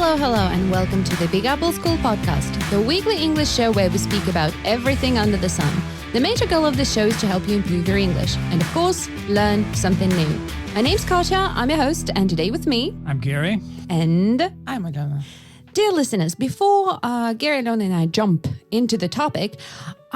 Hello, and welcome to the Big Apple School podcast, the weekly English show where we speak about everything under the sun. The major goal of the show is to help you improve your English and, of course, learn something new. My name's Katya, I'm your host, and today with me... I'm Гэри. And... I'm Alyona. Dear listeners, before Гэri, Alёna, and I jump into the topic,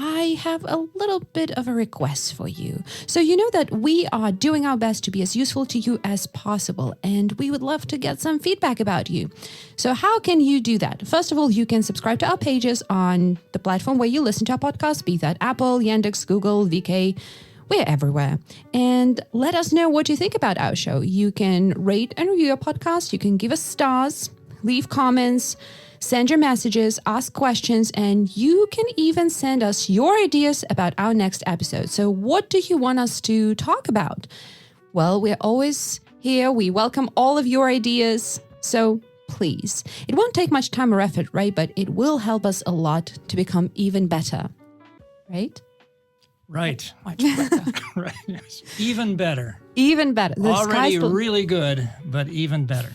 I have a little bit of a request for you. So you know that we are doing our best to be as useful to you as possible, and we would love to get some feedback about you. So how can you do that? First of all, you can subscribe to our pages on the platform where you listen to our podcast, be that Apple, Yandex, Google, VK, we're everywhere. And let us know what you think about our show. You can rate and review our podcast. You can give us stars, leave comments, send your messages, ask questions, and you can even send us your ideas about our next episode. So what do you want us to talk about? Well, we're always here. We welcome all of your ideas. So please, it won't take much time or effort, right? But it will help us a lot to become even better, right? Right. Much better. Right. Yes. Even better. Even better. Already really good, but even better.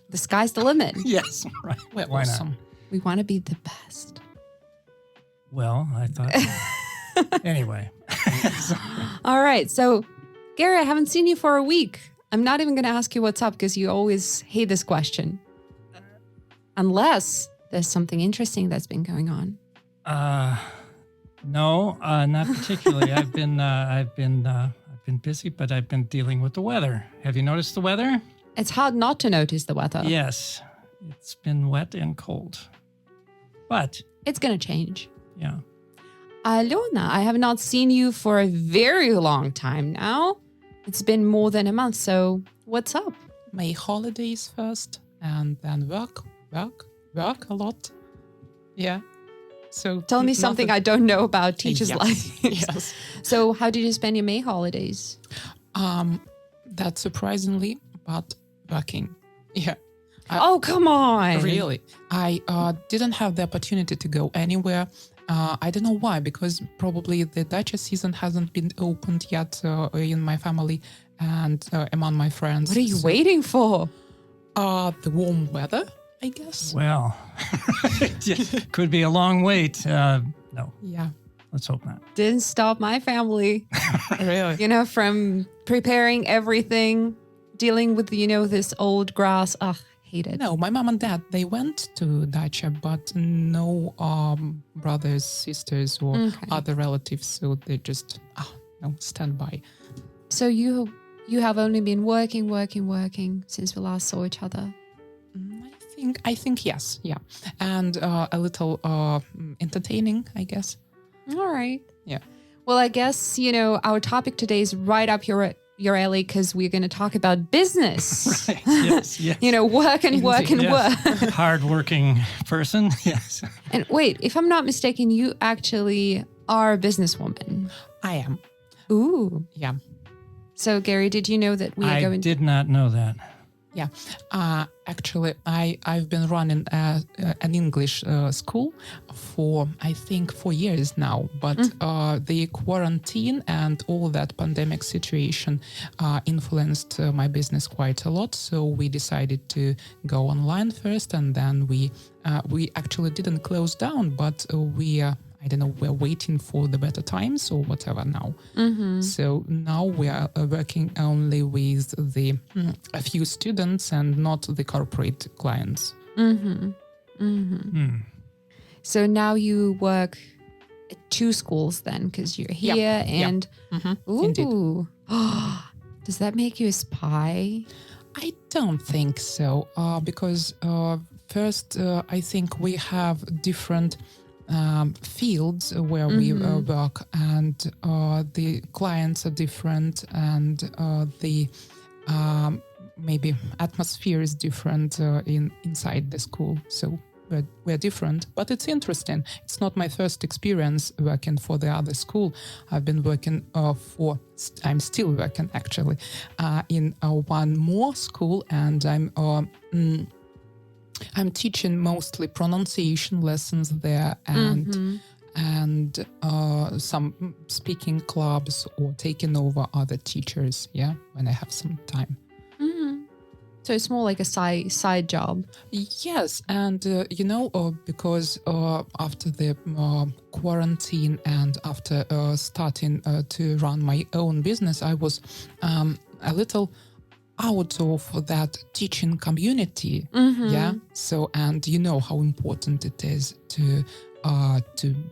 The sky's the limit. Yes. Right. We're Why awesome. not? We want to be the best. Well, I thought. Anyway. All right. So, Гэri, I haven't seen you for a week. I'm not even going to ask you what's up because you always hate this question. Unless there's something interesting that's been going on. No, not particularly. I've been busy, but I've been dealing with the weather. Have you noticed the weather? It's hard not to notice the weather. Yes. It's been wet and cold. But It's going to change. yeah. Alyona, I have not seen you for a very long time now. It's been more than a month. So what's up? May holidays first and then work a lot. Yeah. So Tell me something I don't know about teachers' Yes. lives. Yes. So how did you spend your May holidays? That surprisingly, but working. Yeah. Oh, come on. Really. I didn't have the opportunity to go anywhere. I don't know why, because probably the dacha season hasn't been opened yet in my family and among my friends. What are you waiting for? The warm weather, I guess. Well, it could be a long wait. No, Yeah. let's hope not. Didn't stop my family, Really? from preparing everything, dealing with, this old grass. Ugh, hate it. No, my mom and dad, they went to dacha, but no brothers, sisters, or Okay. other relatives. So they just, stand by. So you have only been working since we last saw each other. I think yes, yeah. And a little entertaining, I guess. All right. Yeah. Well, I guess, our topic today is right up your alley because we're going to talk about business. Right. Yes. Yes. Work and work and Yes. work. Hardworking person. Yes. And wait, if I'm not mistaken, you actually are a businesswoman. I am. Ooh. Yeah. So, Гэri, did you know that we are I going did not know that. Yeah. Actually, I've been running an English school for, I think, 4 years now. But the quarantine and all that pandemic situation influenced my business quite a lot. So we decided to go online first, and then we actually didn't close down, but we're waiting for the better times or whatever now. Mm-hmm. So now we are working only with a few students and not the corporate clients. Mm-hmm. Mm-hmm. So now you work at 2 schools then, because you're here and... Ooh. Indeed. Does that make you a spy? I don't think so, because first, I think we have different fields where we work, and the clients are different, and the maybe atmosphere is different inside the school. So we're different, but it's interesting. It's not my first experience working for the other school. I've been working I'm still working actually in one more school, and I'm teaching mostly pronunciation lessons there, and some speaking clubs or taking over other teachers, when I have some time. So it's more like a side job. Yes, and because after the quarantine and after starting to run my own business, I was a little out of that teaching community. Yeah. So, and you know how important it is to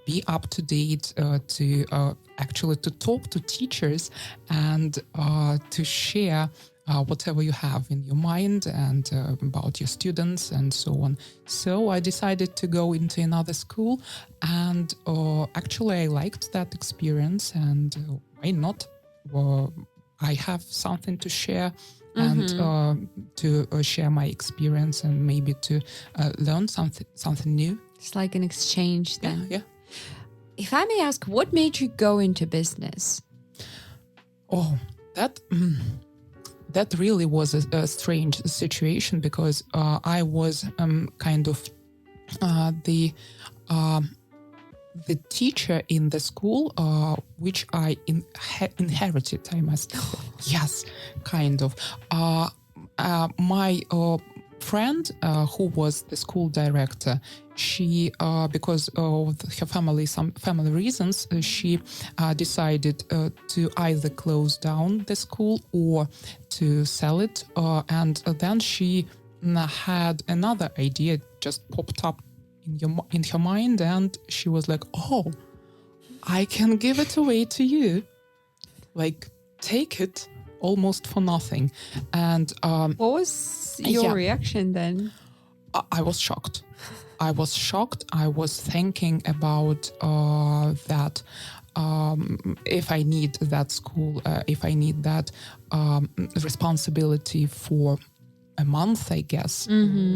be up to date, to actually to talk to teachers and to share whatever you have in your mind and about your students and so on. So I decided to go into another school, and actually I liked that experience, and why not? I have something to share and to share my experience and maybe to learn something new. It's like an exchange then. Yeah. If I may ask, what made you go into business? Oh, that really was a strange situation, because I was kind of the teacher in the school, which I inherited, I must say. Yes, kind of. My friend, who was the school director, she, because of her some family reasons, she decided to either close down the school or to sell it. And then she had another idea, just popped up in her mind, and she was like, "Oh, I can give it away to you. Like, take it almost for nothing." And what was your reaction then? I was shocked. I was thinking about that. If I need that school, if I need that responsibility for a month, I guess,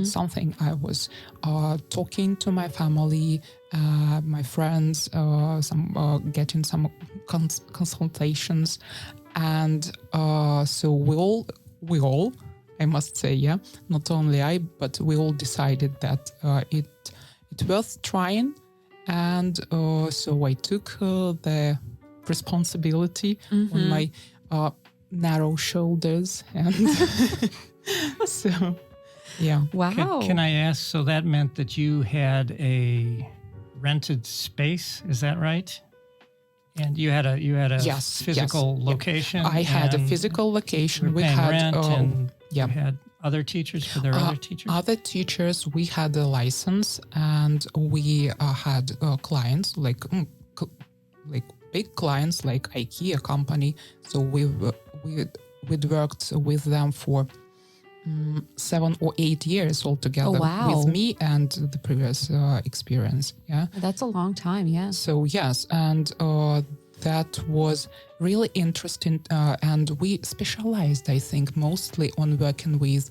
something. I was talking to my family, my friends, getting some consultations, and so we all, I must say, not only I, but we all decided that it worth trying, and so I took the responsibility on my narrow shoulders, and so yeah. Wow. Can I ask? So that meant that you had a rented space, is that right? And you had a physical location. I had a physical location. We had rent, and you had other teachers. Were there other teachers? Other teachers. We had a license, and we had clients like big clients like IKEA company. So we'd worked with them for 7 or 8 years altogether. Oh, wow. With me and the previous experience. Yeah, that's a long time. Yeah. So yes, and that was really interesting, and we specialized, I think, mostly on working with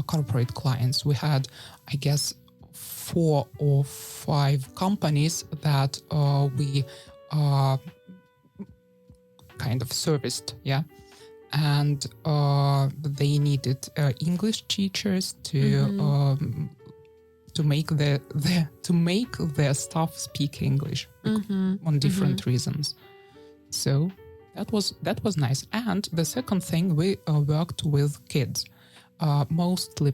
corporate clients. We had, I guess, 4 or 5 companies that we kind of serviced, and they needed English teachers to make their staff speak English on different reasons. So that was nice. And the second thing, we worked with kids, mostly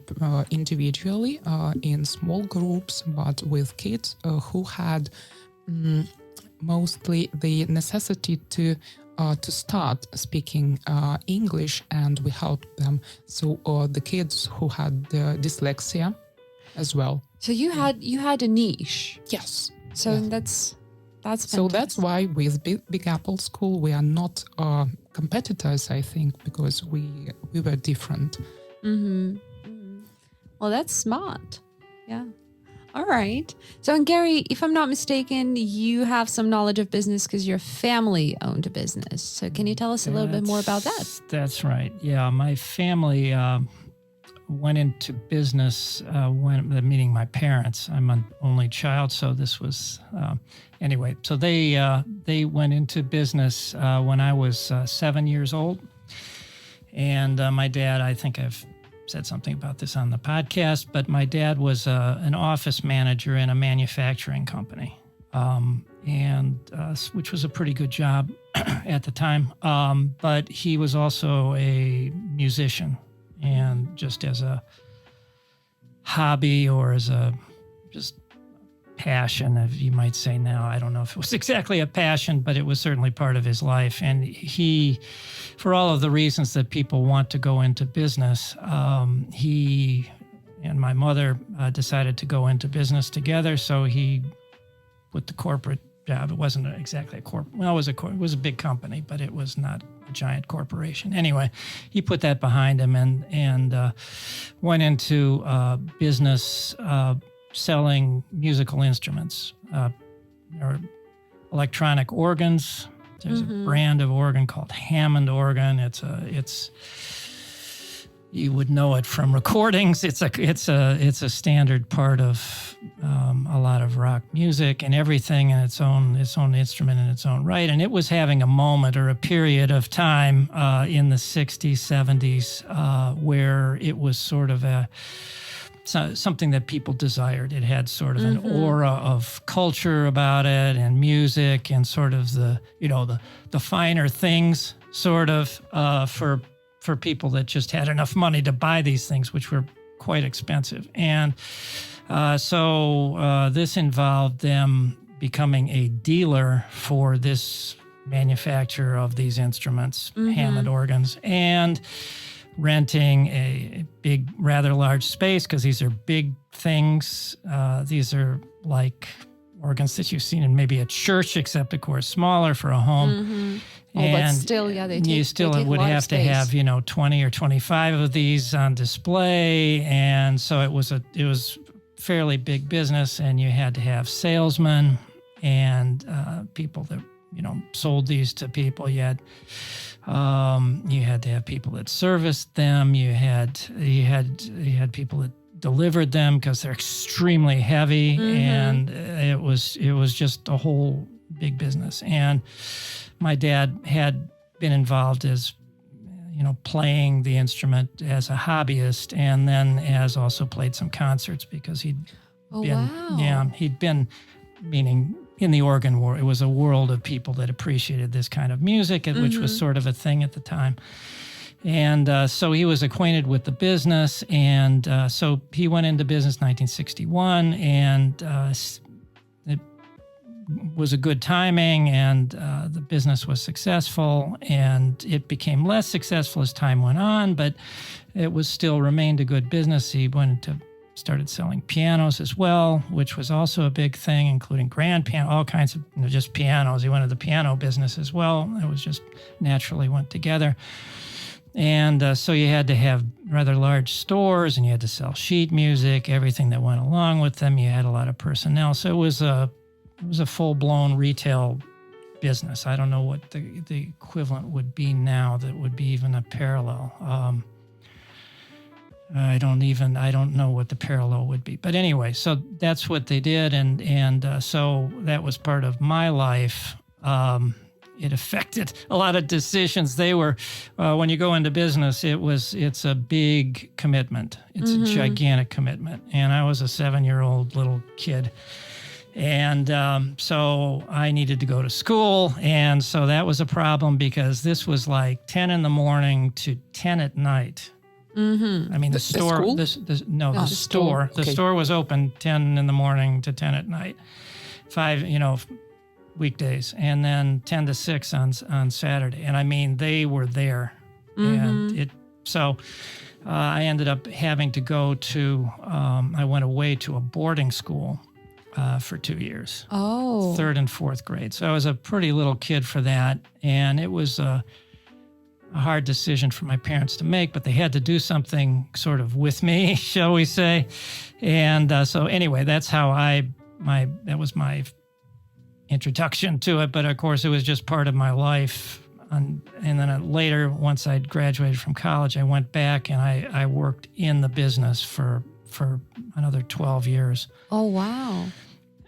individually in small groups, but with kids who had mostly the necessity to start speaking English, and we helped them. So the kids who had dyslexia as well. So you had a niche. Yes. So yes. that's fantastic. So that's why with Big Apple School we are not competitors, I think, because we were different. Well, that's smart. Yeah. All right. So, and Гэри, if I'm not mistaken, you have some knowledge of business because your family owned a business. So can you tell us a little bit more about that? That's right. Yeah, my family went into business, meaning my parents. I'm an only child, so this was... anyway, so they went into business when I was 7 years old. And my dad, I think I've said something about this on the podcast, but my dad was an office manager in a manufacturing company, which was a pretty good job at the time. But he was also a musician, and just as a hobby or as a just passion, if you might say now. I don't know if it was exactly a passion, but it was certainly part of his life. And he, for all of the reasons that people want to go into business, he and my mother decided to go into business together. So he put the corporate job. It wasn't exactly a well, it was a big company, but it was not a giant corporation. Anyway, he put that behind him and went into business selling musical instruments or electronic organs. There's a brand of organ called Hammond organ. It's you would know it from recordings. It's a standard part of a lot of rock music and everything, and its own instrument in its own right. And it was having a moment or a period of time in the 60s, 70s where it was sort of something that people desired. It had sort of an aura of culture about it and music and sort of the finer things sort of for people that just had enough money to buy these things, which were quite expensive. And so this involved them becoming a dealer for this manufacturer of these instruments, Hammond organs, and renting a big, rather large space, because these are big things. These are like organs that you've seen in maybe a church, except, of course, smaller for a home. But still, they take, you still they take would a lot have of to space. have 20 or 25 of these on display, and so it was fairly big business, and you had to have salesmen and people that sold these to people. You had to have people that serviced them. You had people that delivered them because they're extremely heavy, and it was just a whole big business. And my dad had been involved as playing the instrument as a hobbyist, and then has also played some concerts because he'd been meaning in the organ world. It was a world of people that appreciated this kind of music, which was sort of a thing at the time. And so he was acquainted with the business, and so he went into business in 1961, and it was a good timing, and the business was successful, and it became less successful as time went on, but it was still remained a good business. He started selling pianos as well, which was also a big thing, including grand piano, all kinds of just pianos. He went into the piano business as well. It was just naturally went together. And so you had to have rather large stores, and you had to sell sheet music, everything that went along with them. You had a lot of personnel. So it was a full-blown retail business. I don't know what the equivalent would be now that would be even a parallel. I don't know what the parallel would be. But anyway, so that's what they did. And so that was part of my life. It affected a lot of decisions. They were, when you go into business, it's a big commitment. It's a gigantic commitment. And I was a 7-year-old little kid. And so I needed to go to school. And so that was a problem, because this was like 10 in the morning to 10 at night. I mean, the store. school? The store. Okay. The store was open 10 in the morning to 10 at night, 5 weekdays, and then 10 to 6 on Saturday. And I mean, they were there, and so I ended up having to go to. I went away to a boarding school for 2 years. Oh, 3rd and 4th grade. So I was a pretty little kid for that, and it was a hard decision for my parents to make, but they had to do something sort of with me, shall we say. And so anyway, that's how that was my introduction to it. But of course, it was just part of my life. And then later, once I'd graduated from college, I went back and I worked in the business for another 12 years. Oh, wow.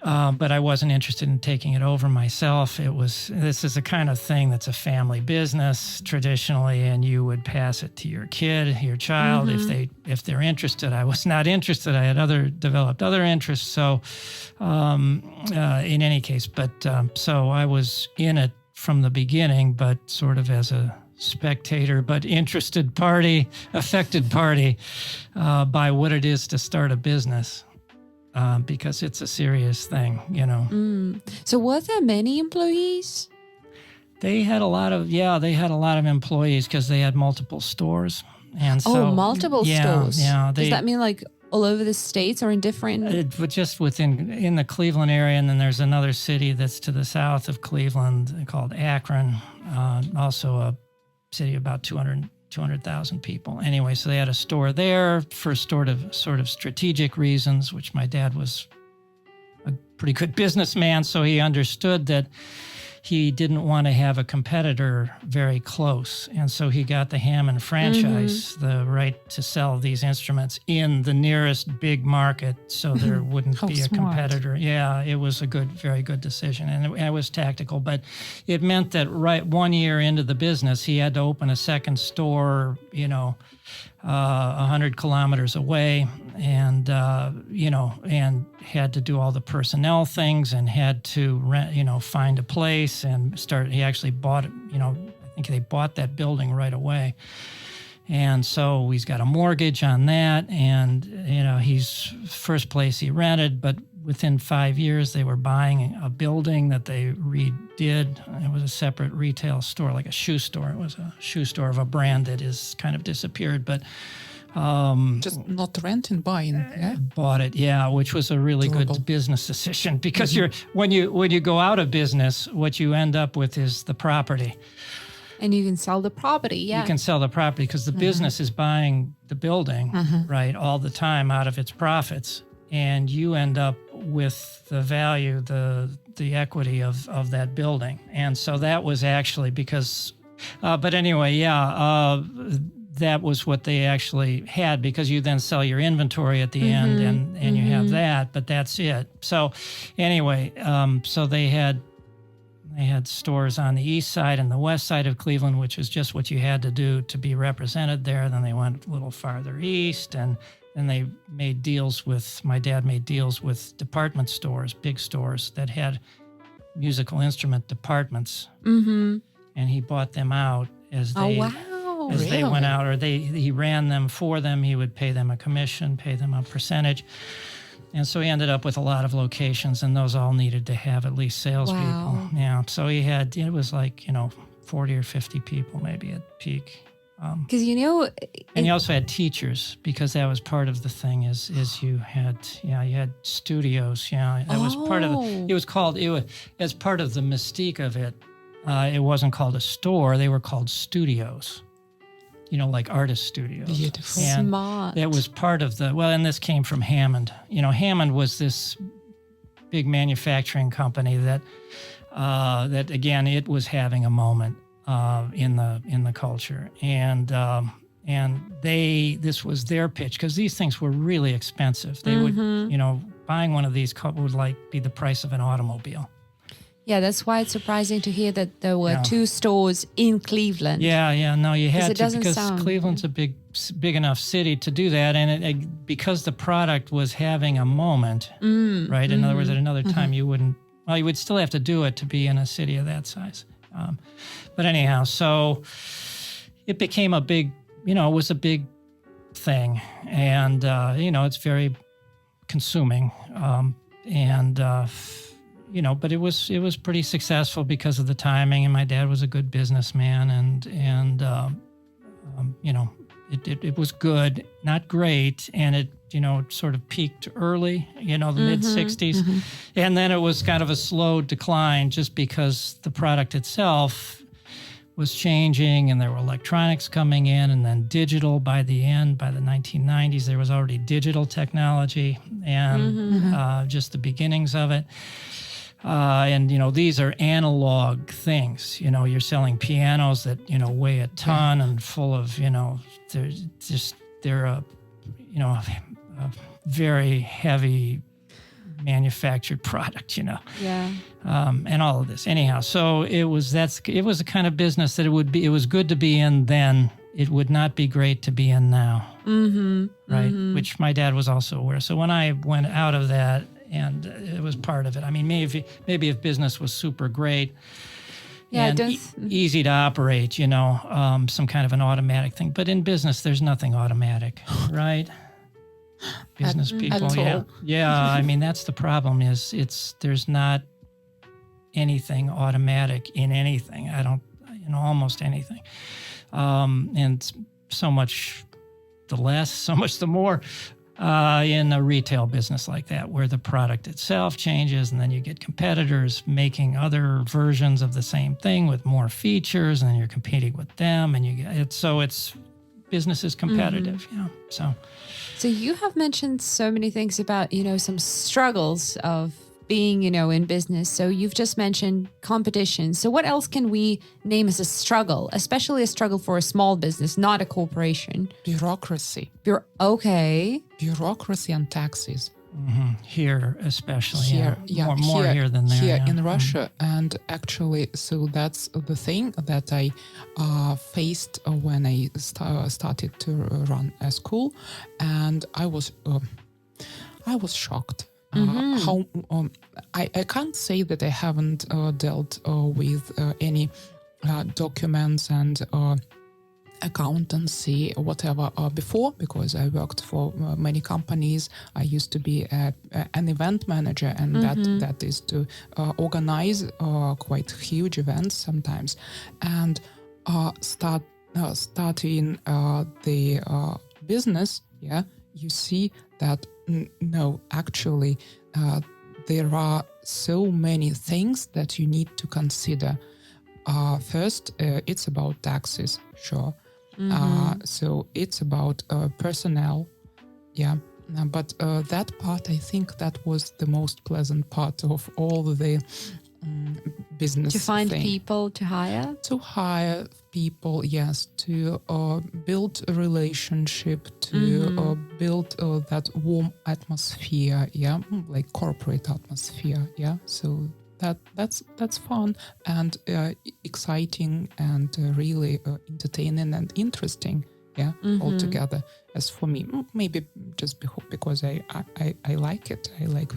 But I wasn't interested in taking it over myself. This is a kind of thing that's a family business traditionally, and you would pass it to your kid, your child, if they're interested. I was not interested. I had developed other interests. So, in any case, but so I was in it from the beginning, but sort of as a spectator, but interested party, affected party by what it is to start a business. Because it's a serious thing, you know. So were there many employees? They had a lot of employees because they had multiple stores. And so, multiple stores. Yeah. Does that mean like all over the States or in different? Just in the Cleveland area, and then there's another city that's to the south of Cleveland called Akron, also a city about 200,000 people. Anyway, so they had a store there for sort of strategic reasons, which my dad was a pretty good businessman, so he understood that he didn't want to have a competitor very close. And so he got the Hammond franchise, the right to sell these instruments in the nearest big market so there wouldn't be a competitor. Yeah, it was a very good decision. And it was tactical, but it meant that right 1 year into the business, he had to open a second store, 100 kilometers away, and and had to do all the personnel things, and had to rent, find a place and start. He actually bought it. I think they bought that building right away, and so he's got a mortgage on that, and he's first place he rented, but within 5 years they were buying a building that they redid. It was a separate retail store, like a shoe store. It was a shoe store of a brand that is kind of disappeared, but just not renting, buying. Yeah? Bought it, which was a really good business decision, because when you go out of business, what you end up with is the property. And you can sell the property, You can sell the property because the business is buying the building, right, all the time out of its profits. And you end up with the value, the equity of that building. And so that was actually because, but anyway, that was what they actually had, because you then sell your inventory at the end and you have that, but that's it. So anyway, so they had stores on the east side and the west side of Cleveland, which is just what you had to do to be represented there. Then they went a little farther east, and then my dad made deals with department stores, big stores that had musical instrument departments. And he bought them out as they went out, or he ran them for them. He would pay them a commission, pay them a percentage. And so he ended up with a lot of locations, and those all needed to have at least salespeople. Wow. Yeah. So it was like, 40 or 50 people maybe at peak. Because and you also had teachers, because that was part of the thing. Is you had studios. Yeah, that was part of as part of the mystique of it. It wasn't called a store; they were called studios. Like artist studios. Beautiful. And smart. It was part of and this came from Hammond. Hammond was this big manufacturing company that again, it was having a moment in the culture, and this was their pitch, because these things were really expensive. They would, buying one of these would be the price of an automobile. Yeah, that's why it's surprising to hear that there were two stores in Cleveland. No, you had to, because sound, Cleveland's a big enough city to do that, and because the product was having a moment, right? In other words, at another time you wouldn't. Well, you would still have to do it to be in a city of that size. But anyhow, so it became a big, it was a big thing, and it's very consuming, but it was pretty successful because of the timing, and my dad was a good businessman, and it was good, not great, and it sort of peaked early, the mid 60s, and then it was kind of a slow decline, just because the product itself was changing, and there were electronics coming in, and then digital by the 1990s, there was already digital technology, and just the beginnings of it. And these are analog things. You're selling pianos that weigh a ton and full of they're a very heavy manufactured product. And all of this. Anyhow, so it was a kind of business that it was good to be in then. It would not be great to be in now, right? Which my dad was also aware. So when I went out of that, and it was part of it. I mean, maybe if business was super great Yeah, and easy to operate, some kind of an automatic thing. But in business, there's nothing automatic, right? Business people, at all. yeah. I mean, that's the problem. Is there's not anything automatic in anything. I don't, almost anything, and so much the less, so much the more. In a retail business like that, where the product itself changes, and then you get competitors making other versions of the same thing with more features, and then you're competing with them, and it's business is competitive. So you have mentioned so many things about, some struggles of being, in business. So you've just mentioned competition. So what else can we name as a struggle, especially a struggle for a small business, not a corporation? Bureaucracy. Okay. Bureaucracy and taxes. Here, especially. Here, more here than there. Here in Russia. And actually, so that's the thing that I faced when I started to run a school. And I was shocked. How I can't say that I haven't dealt with any documents and accountancy or whatever before, because I worked for many companies. I used to be an event manager, and that is to organize quite huge events sometimes, and starting the business. Yeah, you see that. No, actually, there are so many things that you need to consider. First, it's about taxes, sure. So it's about personnel, yeah. But that part, I think that was the most pleasant part of all the business. To find thing. people to hire? To hire people, yes. To build a relationship, to build that warm atmosphere, yeah, like corporate atmosphere, yeah. So that's fun and exciting and really entertaining and interesting, yeah, altogether. As for me, maybe just because I like it. I like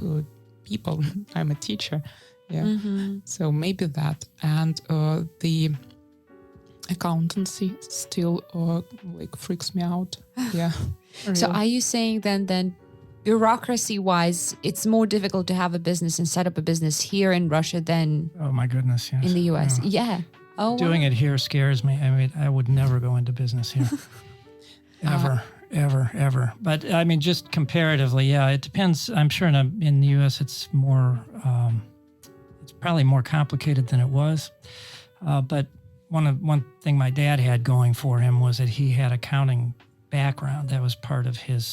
people. I'm a teacher. Yeah, so maybe that, and the accountancy still freaks me out. Yeah. Really. So are you saying then bureaucracy-wise, it's more difficult to have a business and set up a business here in Russia than Oh my goodness, yes. in the US? Yeah. Oh, Doing it here scares me. I mean, I would never go into business here. Ever. But I mean, just comparatively, yeah, it depends. I'm sure in the US it's more... It's probably more complicated than it was, but one thing my dad had going for him was that he had accounting background. That was part of his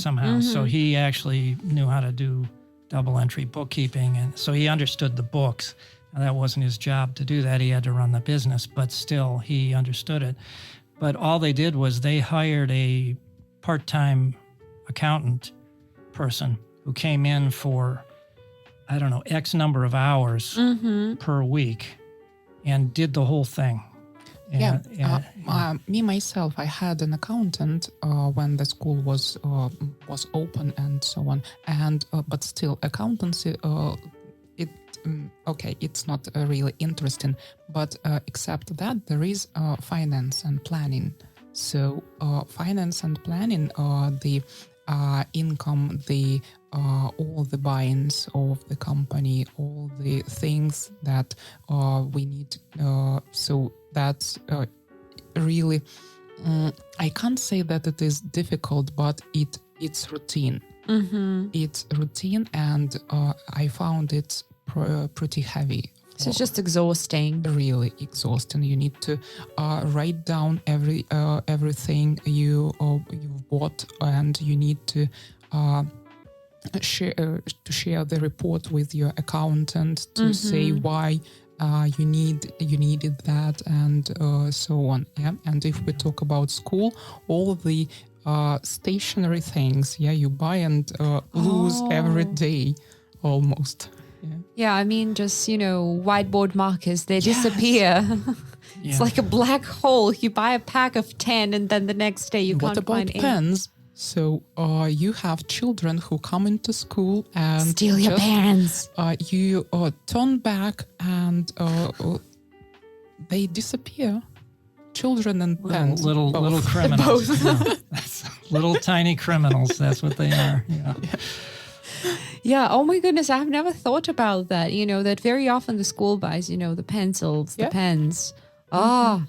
somehow. So he actually knew how to do double entry bookkeeping, and so he understood the books. Now, that wasn't his job to do that. He had to run the business, but still he understood it. But all they did was they hired a part-time accountant person who came in for, I don't know, X number of hours per week and did the whole thing. Me myself, I had an accountant when the school was open and so on. And but still, accountancy, it's not really interesting. But except that, there is finance and planning. So finance and planning, the income, the all the buy-ins of the company, all the things that we need. So that's really, I can't say that it is difficult, but it's routine. It's routine, and I found it pretty heavy. So it's just exhausting. Really exhausting. You need to write down everything you bought, and you need to share the report with your accountant to say why you needed that, and so on. Yeah. And if we talk about school, all the stationary things, you buy and lose every day almost. Yeah, I mean, just, whiteboard markers, they disappear. It's like a black hole. You buy a pack of 10 and then the next day you can't find What about pens? So you have children who come into school and steal your parents. You turn back and they disappear. Children and pens. Little criminals. That's little tiny criminals. That's what they are. Yeah. Yeah. Oh my goodness. I've never thought about that. That very often the school buys, the pencils, the pens. Oh,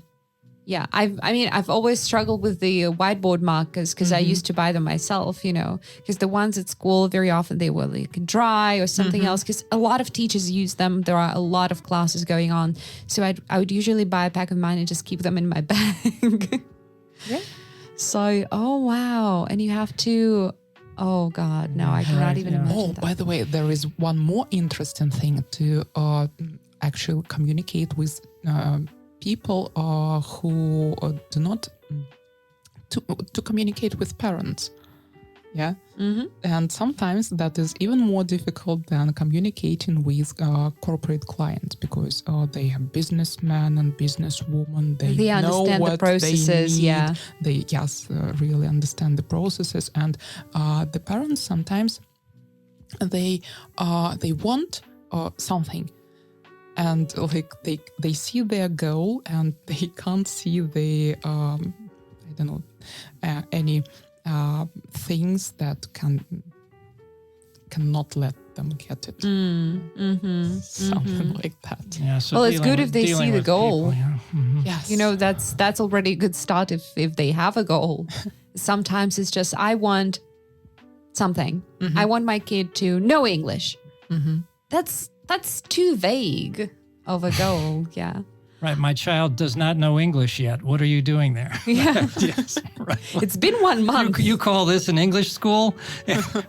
yeah. I've always struggled with the whiteboard markers because I used to buy them myself, because the ones at school, very often they were like dry or something else, because a lot of teachers use them. There are a lot of classes going on. So I would usually buy a pack of mine and just keep them in my bag. Yeah. So, oh, wow. And you have to, oh God, no, I cannot even imagine that. By the way, there is one more interesting thing to actually communicate with people who do not to communicate with parents. Yeah. And sometimes that is even more difficult than communicating with corporate clients, because they are businessmen and businesswomen. They know understand what the processes. they need. They really understand the processes. And the parents sometimes they want something. And like they see their goal and they can't see the any things that cannot let them get it. Something like that. Yeah, so well, it's good if they see the goal. People, Yes. That's already a good start if they have a goal. Sometimes it's just, I want something. I want my kid to know English. That's too vague of a goal. Yeah. Right. My child does not know English yet. What are you doing there? Yeah. Yes. Right. It's been 1 month. You call this an English school?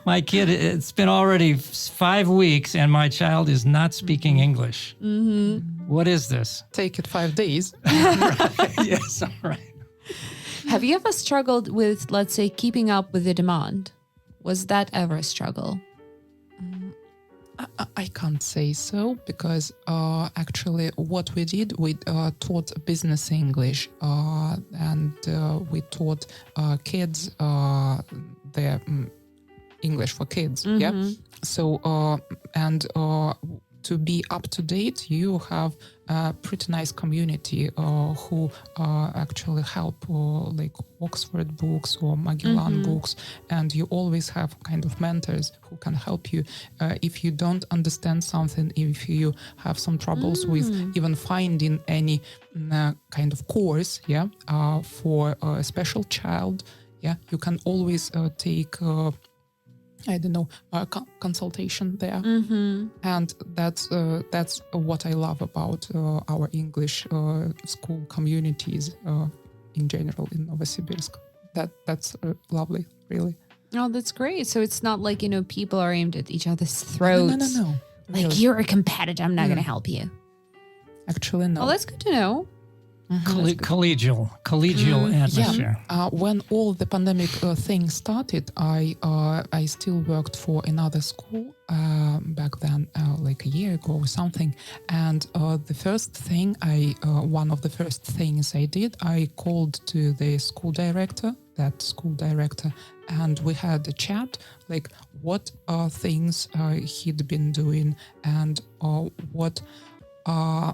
My kid, it's been already 5 weeks and my child is not speaking English. What is this? Take it 5 days. Right. Yes. Right. Have you ever struggled with, let's say, keeping up with the demand? Was that ever a struggle? I can't say so, because actually what we did, we taught business English and we taught kids their English for kids. Yeah. So to be up to date, you have a pretty nice community who actually help, like Oxford books or Magellan books, and you always have kind of mentors who can help you if you don't understand something, if you have some troubles with even finding any kind of course, for a special child, you can always take consultation there. And that's what I love about our English school communities in general in Novosibirsk. That's lovely, really. Oh, that's great. So it's not like, people are aimed at each other's throats. No. Like, Really. you're a competitor, I'm not going to help you. Actually, no. Well, that's good to know. Collegial atmosphere. When all the pandemic thing started, I still worked for another school back then, like a year ago or something. And the first thing one of the first things I did, I called to the school director, and we had a chat, like what things he'd been doing and what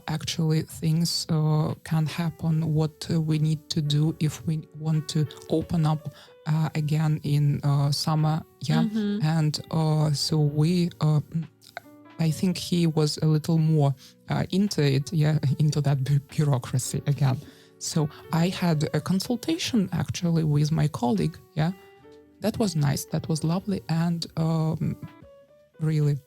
actually things can happen, what we need to do if we want to open up again in summer. And so we I think he was a little more into it, into that bureaucracy again. So I had a consultation actually with my colleague. That was nice, that was lovely, and really.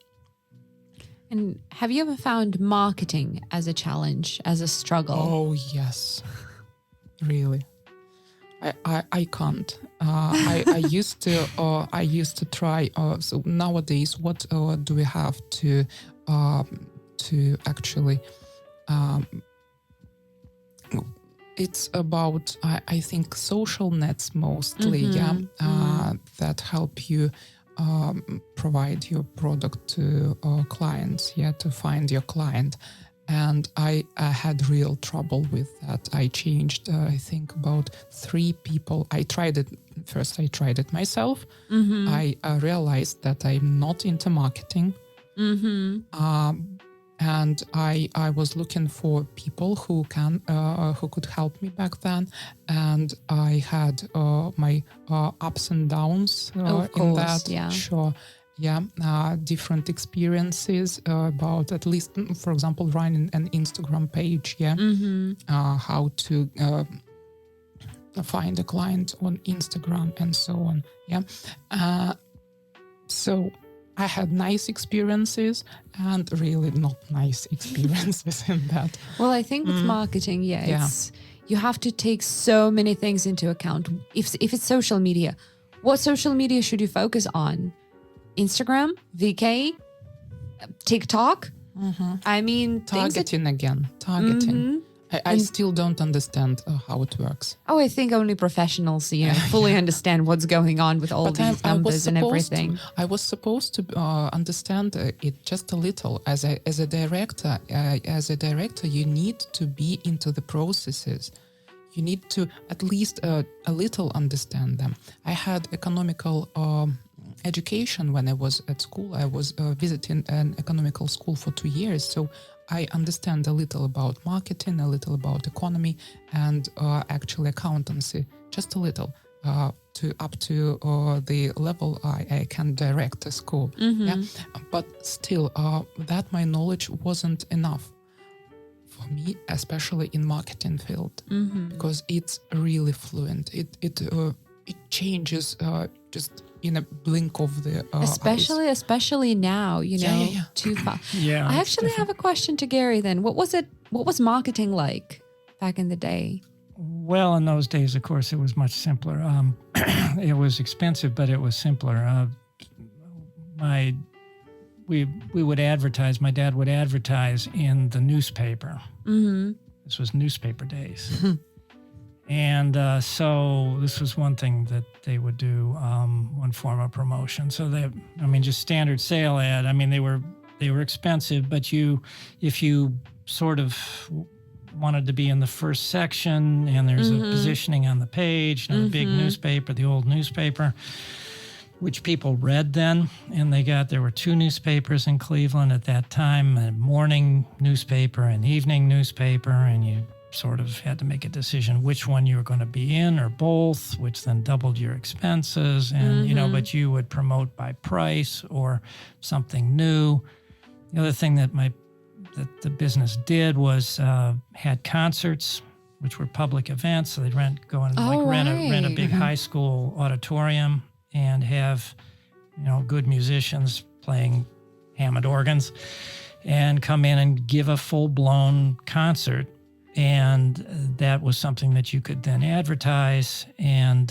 And have you ever found marketing as a challenge, as a struggle? Oh, yes. Really. I can't. I used to try. So nowadays, what do we have to actually? It's about I think social nets mostly. That help you provide your product to clients, to find your client. And I had real trouble with that. I changed, I think, about 3 people. I tried it myself. I realized that I'm not into marketing. and I was looking for people who could help me back then, and I had my ups and downs Of in course, that. yeah. Sure. Yeah, different experiences about, at least, for example, running an Instagram page. Yeah, how to find a client on Instagram and so on. Yeah, so I had nice experiences and really not nice experiences in that. Well, I think with marketing, it's you have to take so many things into account. If it's social media, what social media should you focus on? Instagram, VK, TikTok. I mean, Targeting again. I still don't understand how it works. I think only professionals, fully understand what's going on with all these numbers and everything. I was supposed to understand it just a little. As a director, you need to be into the processes. You need to at least a little understand them. I had economical education when I was at school. I was visiting an economical school for 2 years, so I understand a little about marketing, a little about economy, and actually accountancy, just a little, up to the level I can direct a school. Yeah? But still, that my knowledge wasn't enough for me, especially in marketing field, because it's really fluent. It changes just in a blink of the especially now, too fast. Yeah, I actually have a question to Гэри then. What was marketing like back in the day? Well, in those days, of course, it was much simpler. It was expensive, but it was simpler. We would advertise. My dad would advertise in the newspaper. This was newspaper days. And so this was one thing that they would do, one form of promotion. So just standard sale ad. I mean, they were expensive, but if you sort of wanted to be in the first section, and there's a positioning on the page, the big newspaper, the old newspaper, which people read then, and there were 2 newspapers in Cleveland at that time, a morning newspaper and evening newspaper, and you sort of had to make a decision which one you were going to be in, or both, which then doubled your expenses. And, but you would promote by price or something new. The other thing that the business did was had concerts, which were public events. So they'd rent a big high school auditorium and have, good musicians playing Hammond organs and come in and give a full-blown concert. And that was something that you could then advertise and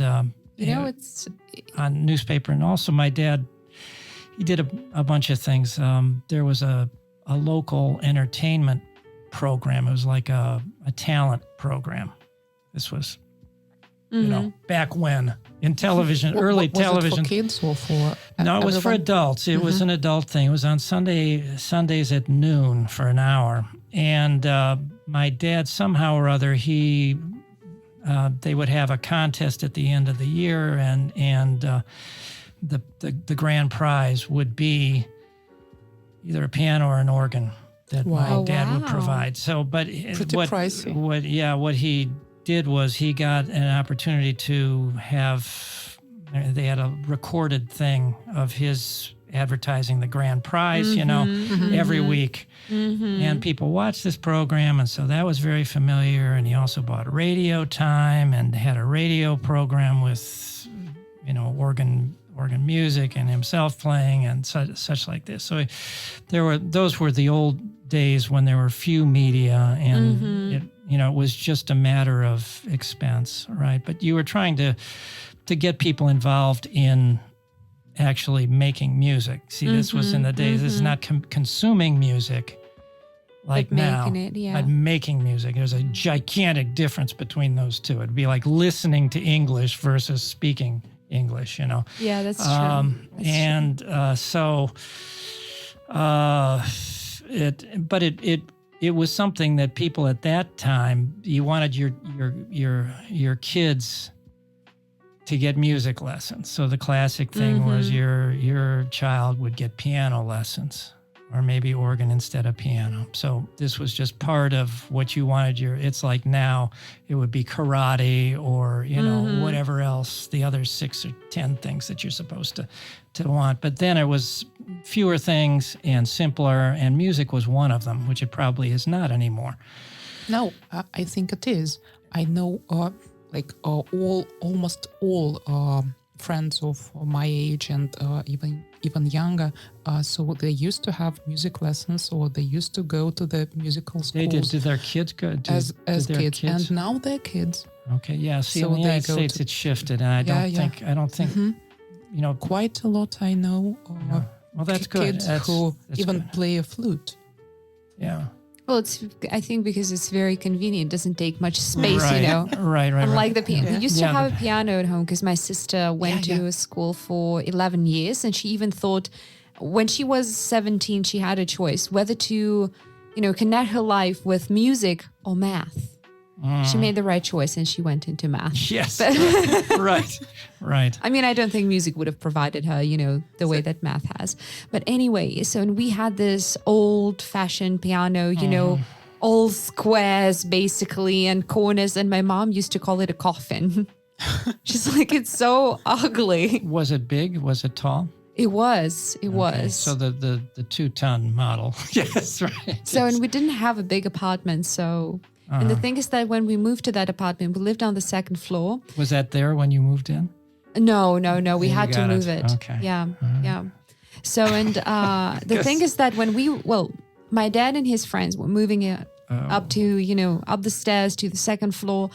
it's on newspaper. And also my dad, he did a bunch of things. There was a local entertainment program. It was like a talent program. This was, back when in television, early was television. It for kids or for No, it was everyone? for adults. It was an adult thing. It was on Sundays at noon for an hour. And my dad, somehow or other, they would have a contest at the end of the year, and the grand prize would be either a piano or an organ that my dad would provide. So, but pretty pricey. What he did was he got an opportunity to have. They had a recorded thing of his advertising the grand prize, every week. And people watched this program, and so that was very familiar. And he also bought radio time and had a radio program with, organ music and himself playing and such like this. So those were the old days when there were few media, and it was just a matter of expense, right? But you were trying to get people involved in actually making music. See, this was in the days. This is not consuming music like now. But making music. There's a gigantic difference between those two. It'd be like listening to English versus speaking English. Yeah, that's true. It was something that people at that time, you wanted your kids to get music lessons. So the classic thing was your child would get piano lessons or maybe organ instead of piano. So this was just part of what you wanted it's like now it would be karate or, whatever else, the other 6 or 10 things that you're supposed to want. But then it was fewer things and simpler, and music was one of them, which it probably is not anymore. No, I think it is. I know almost all friends of my age and even younger, so they used to have music lessons, or they used to go to the musical schools. They did. Did their kids go? As kids, and now they're kids. Okay, yeah. See, So in the they United go States, it's shifted, and I don't think, quite a lot. I know. Well, that's good. Kids That's even good. play a flute. Yeah. Well, I think because it's very convenient. It doesn't take much space, Right. Right. Unlike the piano. Yeah. We used to have a piano at home because my sister went to a school for 11 years. And she even thought when she was 17, she had a choice whether to, connect her life with music or math. She made the right choice and she went into math. Yes. Right. I mean, I don't think music would have provided her, the way that math has. But anyway, so we had this old-fashioned piano, all squares basically and corners. And my mom used to call it a coffin. She's like, it's so ugly. Was it big? Was it tall? It was. So the 2-ton model. Yes, right. So, and we didn't have a big apartment, so... And the thing is that when we moved to that apartment, we lived on the 2nd floor. Was that there when you moved in? No. We had to got move it. it. Okay. Yeah. So, and the thing is that when my dad and his friends were moving up to, up the stairs to the 2nd floor.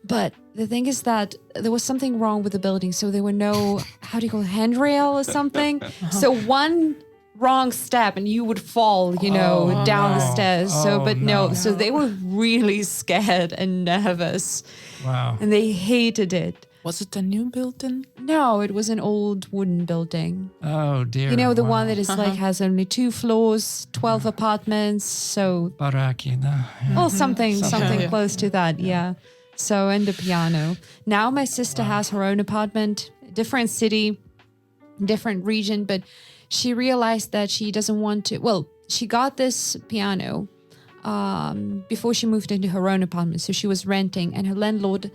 But the thing is that there was something wrong with the building. So there were no, handrail or something. So one wrong step and you would fall, down the stairs. So they were really scared and nervous. Wow. And they hated it. Was it a new building? No, it was an old wooden building. Oh dear. The one that is has only 2 floors, 12 apartments. So Baraki, something close to that. Yeah. So, and the piano. Now my sister has her own apartment, different city, different region, but she realized that she doesn't want to. Well, she got this piano before she moved into her own apartment. So she was renting, and her landlord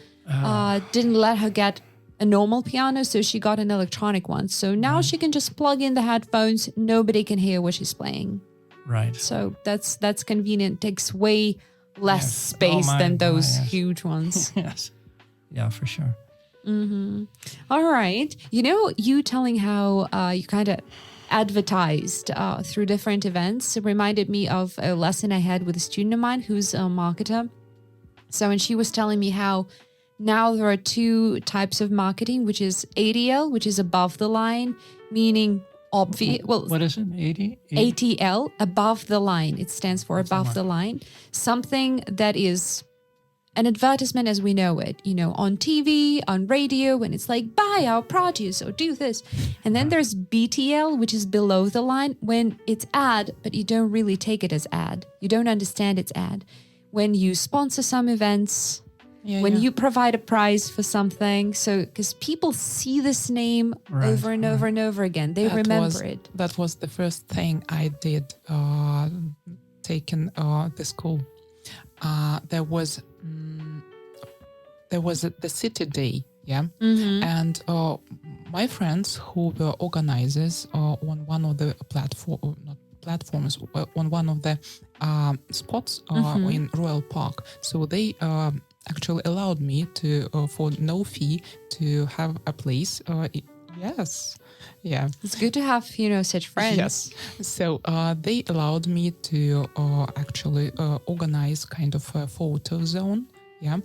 didn't let her get a normal piano. So she got an electronic one. So now she can just plug in the headphones. Nobody can hear what she's playing. Right. So that's convenient. Takes way less space than those huge ones. Yes. Yeah, for sure. Mm-hmm. All right. You telling how you kind of advertised through different events. It reminded me of a lesson I had with a student of mine who's a marketer. So, and she was telling me how now there are 2 types of marketing, which is ATL, which is above the line, meaning obvious. Well, what is it? 80? ATL, above the line. It stands for above the line. Something that is an advertisement as we know it, on TV, on radio, when it's like, buy our produce or do this. And then there's BTL, which is below the line, when it's ad, but you don't really take it as ad. You don't understand it's ad. When you sponsor some events, when you provide a prize for something. So, because people see this name over and over and over again. They remember it. That was the first thing I did taking the school. There was the city day, and my friends who were organizers on one of the platforms, on one of the spots in Royal Park. So they actually allowed me to, for no fee, to have a place. Yes. Yeah. It's good to have, such friends. Yes. So they allowed me to actually organize kind of a photo zone. Yeah.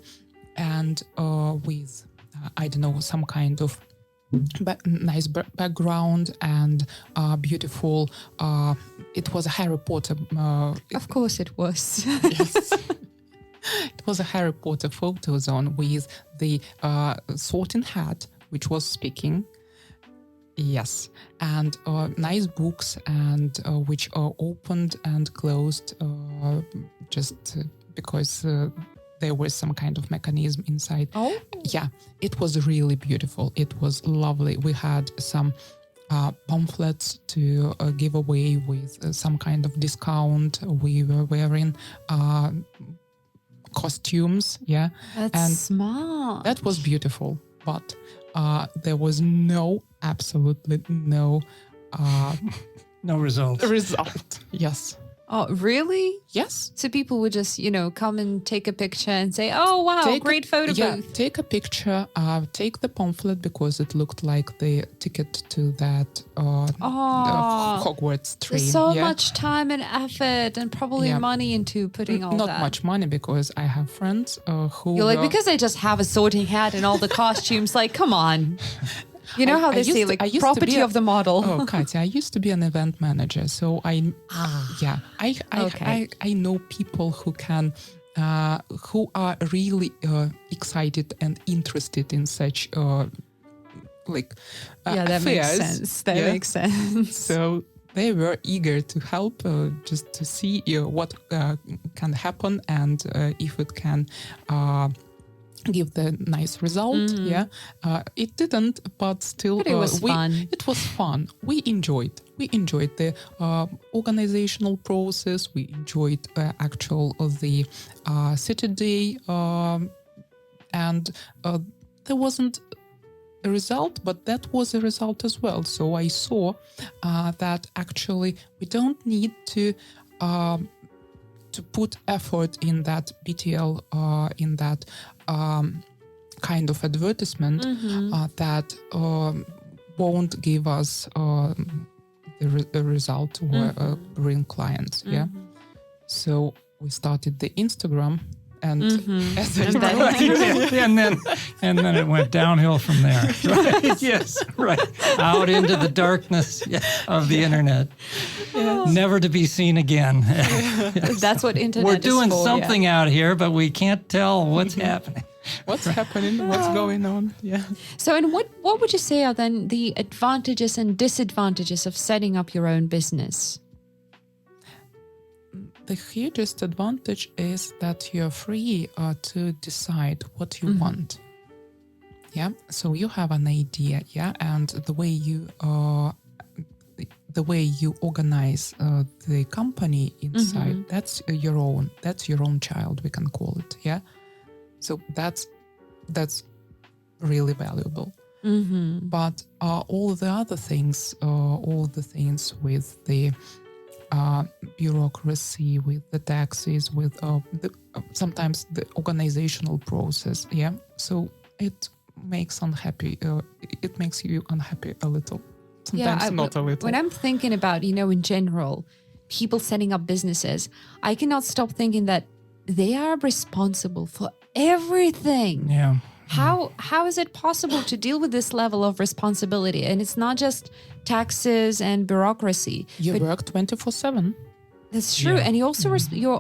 And with, I don't know, some kind of nice background and beautiful. It was a Harry Potter. Of course it was. Yes. It was a Harry Potter photo zone with the Sorting Hat, which was speaking. Yes, and nice books, and which are opened and closed just because there was some kind of mechanism inside. Oh, yeah, it was really beautiful. It was lovely. We had some pamphlets to give away with some kind of discount. We were wearing costumes, yeah. That's smart. That was beautiful, but there was absolutely no No result. result. Yes. Oh, really? Yes. So people would just, come and take a picture and say, "Oh, wow, great photo booth." Take a picture, take the pamphlet because it looked like the ticket to that Hogwarts train. There's so much time and effort and probably money into putting all that. Not much money because I have friends who... You're like, because they just have a sorting hat and all the costumes, like, come on. You know how they say, like, property of the model. Oh, Katya, I used to be an event manager, so I know people who can, who are really excited and interested in such, that affairs. makes sense. That makes sense. So they were eager to help, just to see what can happen and if it can give the nice result. It didn't, but still but it was fun. It was fun. We enjoyed the organizational process. We enjoyed the Saturday, and there wasn't a result, but that was a result as well. So I saw that actually we don't need to put effort in that BTL, in that kind of advertisement that won't give us the result or bring clients. Yeah. So we started the Instagram, and and then it went downhill from there. Right? Yes, right. Out into the darkness of the internet, never to be seen again. Yes. That's what internet We're doing is for, something out here, but we can't tell what's happening. What's happening? What's going on? Yeah. So, and what would you say are then the advantages and disadvantages of setting up your own business? The hugest advantage is that you're free to decide what you want. Yeah. So you have an idea, yeah, and the way you organize the company inside, that's your own child, we can call it, yeah. So that's really valuable. But all the other things, with the bureaucracy, with the taxes, with sometimes the organizational process, yeah. So it makes it makes you unhappy a little. Sometimes not a little. When I'm thinking about, in general, people setting up businesses, I cannot stop thinking that they are responsible for everything. Yeah. How is it possible to deal with this level of responsibility? And it's not just taxes and bureaucracy. You work 24/7. That's true. And you're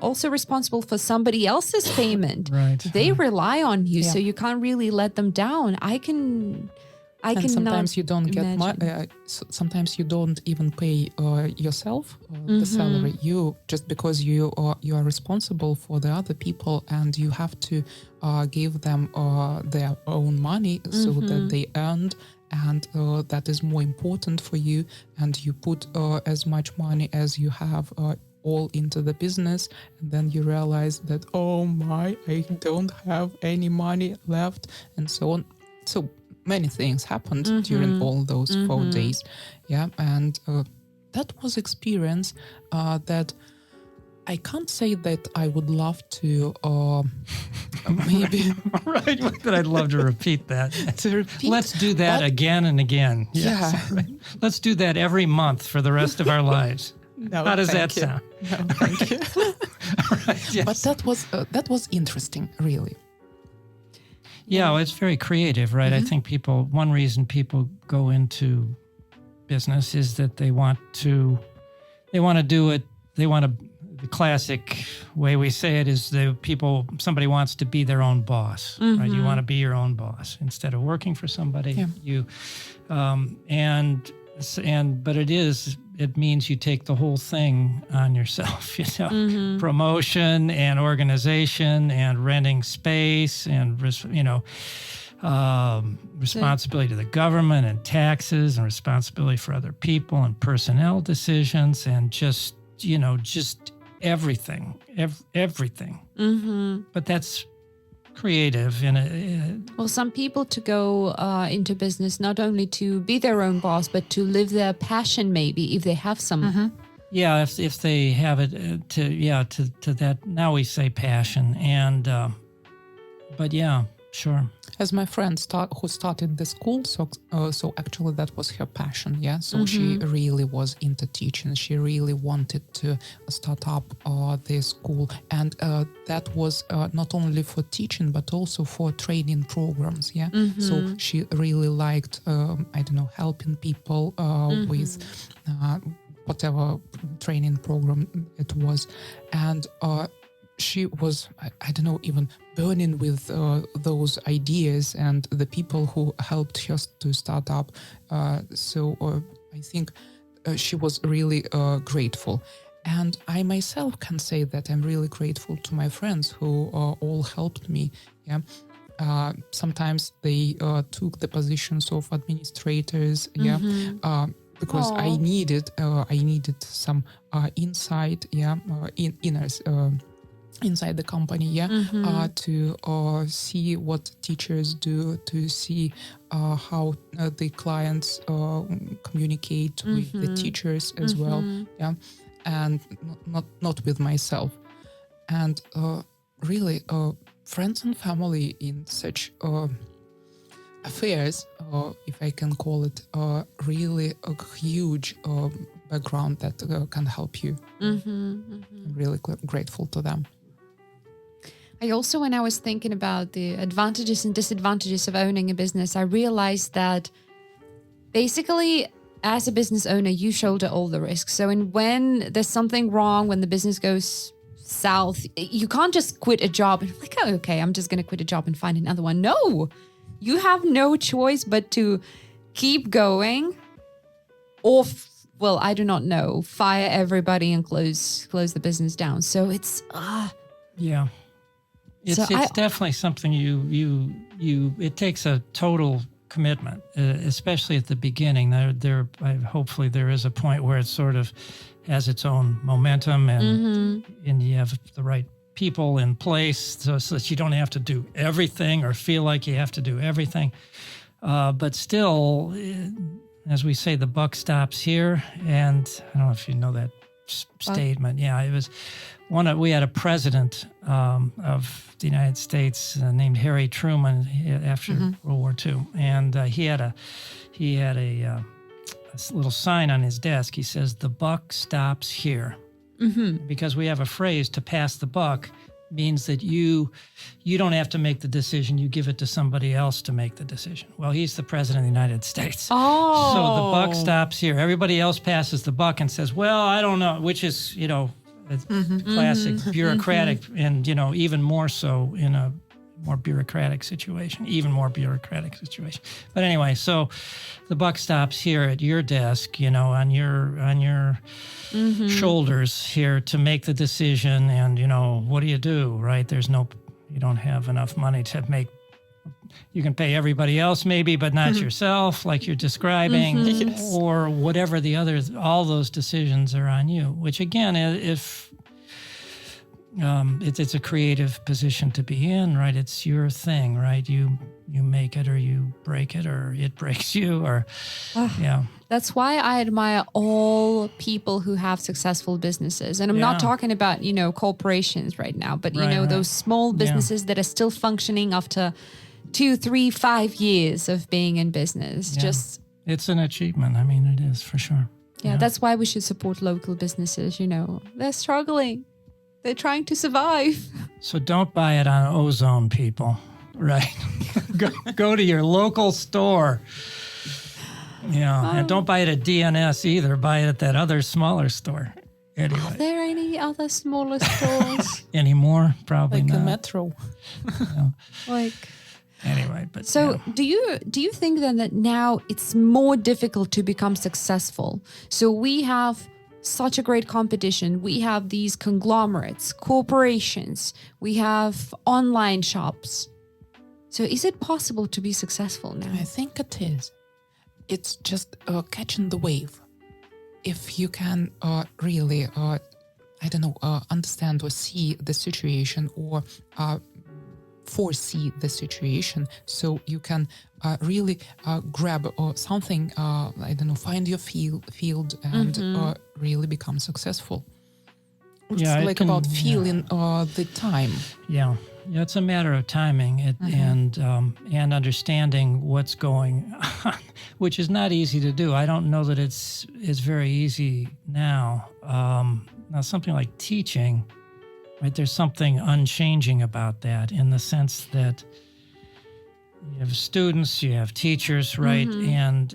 also responsible for somebody else's payment. Right. They rely on you, so you can't really let them down. I can sometimes you don't get sometimes you don't even pay yourself the salary. You just because you are responsible for the other people, and you have to give them their own money so that they earned, and that is more important for you. And you put as much money as you have all into the business, and then you realize that, oh my, I don't have any money left, and so on. So many things happened during all those 4 days. Yeah. And that was experience that I can't say that I would love to maybe... Right, but I'd love to repeat that. Let's do that again and again. Yes. Yeah. Right. Let's do that every month for the rest of our lives. No, how does that sound? No, thank you. Right, yes. But that was interesting, really. Yeah, well, it's very creative, right? I think one reason people go into business is that they want to do it. The classic way we say it is somebody wants to be their own boss, right? You want to be your own boss instead of working for somebody. Yeah. But it means you take the whole thing on yourself, promotion and organization and renting space and, responsibility to the government and taxes and responsibility for other people and personnel decisions and just everything, everything. But that's creative. Well, some people to go into business not only to be their own boss, but to live their passion, maybe if they have some. Yeah, if they have it to that. Now we say passion, and but yeah, sure. As my friend who started the school, so actually that was her passion, yeah. So she really was into teaching. She really wanted to start up the school, and that was not only for teaching but also for training programs, yeah. So she really liked, helping people with whatever training program it was, and she was, even burning with those ideas and the people who helped her to start up. So I think she was really grateful. And I myself can say that I'm really grateful to my friends who all helped me. Yeah. Sometimes they took the positions of administrators. Yeah. Because I needed some insight. Yeah. Inners. Inside the company, to see what teachers do, to see how the clients communicate with the teachers as well, yeah, and not with myself. And really, friends and family in such affairs, if I can call it, really a huge background that can help you. I'm really grateful to them. I also, when I was thinking about the advantages and disadvantages of owning a business, I realized that basically as a business owner, you shoulder all the risks. So when there's something wrong, when the business goes south, you can't just quit a job and like, oh, okay, I'm just going to quit a job and find another one. No, you have no choice but to keep going or, I do not know, fire everybody and close the business down. So it's, yeah. It's definitely something it takes a total commitment, especially at the beginning. Hopefully there is a point where it sort of has its own momentum and you have the right people in place so that you don't have to do everything or feel like you have to do everything. But still, as we say, the buck stops here. And I don't know if you know that statement. Yeah, it was we had a president of the United States named Harry Truman after World War II, and he had a little sign on his desk. He says, "The buck stops here," because we have a phrase, "to pass the buck," means that you don't have to make the decision. You give it to somebody else to make the decision. Well, he's the president of the United States. Oh. So the buck stops here. Everybody else passes the buck and says, well, I don't know, which is, classic bureaucratic and, even more so in a more bureaucratic situation, even more bureaucratic situation. But anyway, so the buck stops here at your desk, on your shoulders here to make the decision. And, what do, right? You don't have enough money to make, you can pay everybody else maybe, but not yourself, like you're describing, or whatever all those decisions are on you, which again, if it's a creative position to be in, right? It's your thing, right? You make it or you break it or it breaks you or, yeah. That's why I admire all people who have successful businesses. And I'm not talking about, corporations right now, but, those small businesses that are still functioning after 2, 3, 5 years of being in business. Yeah. It's an achievement. I mean, it is for sure. Yeah, that's why we should support local businesses. They're struggling. They're trying to survive. So don't buy it on Ozone, people. Right. Go to your local store. Yeah. And don't buy it at DNS either. Buy it at that other smaller store. Anyway. Are there any other smaller stores? Anymore? Probably like not. Like the Metro. Anyway, but so do you think then that now it's more difficult to become successful? So we have such a great competition. We have these conglomerates, corporations. We have online shops. So is it possible to be successful now? I think it is. It's just catching the wave. If you can really, understand or see the situation or foresee the situation, so you can really grab something, find your field and really become successful. It's like about feeling the time. Yeah, it's a matter of timing and understanding what's going on, which is not easy to do. I don't know that it's very easy now. Now, something like teaching, right? There's something unchanging about that in the sense that you have students, you have teachers, right? And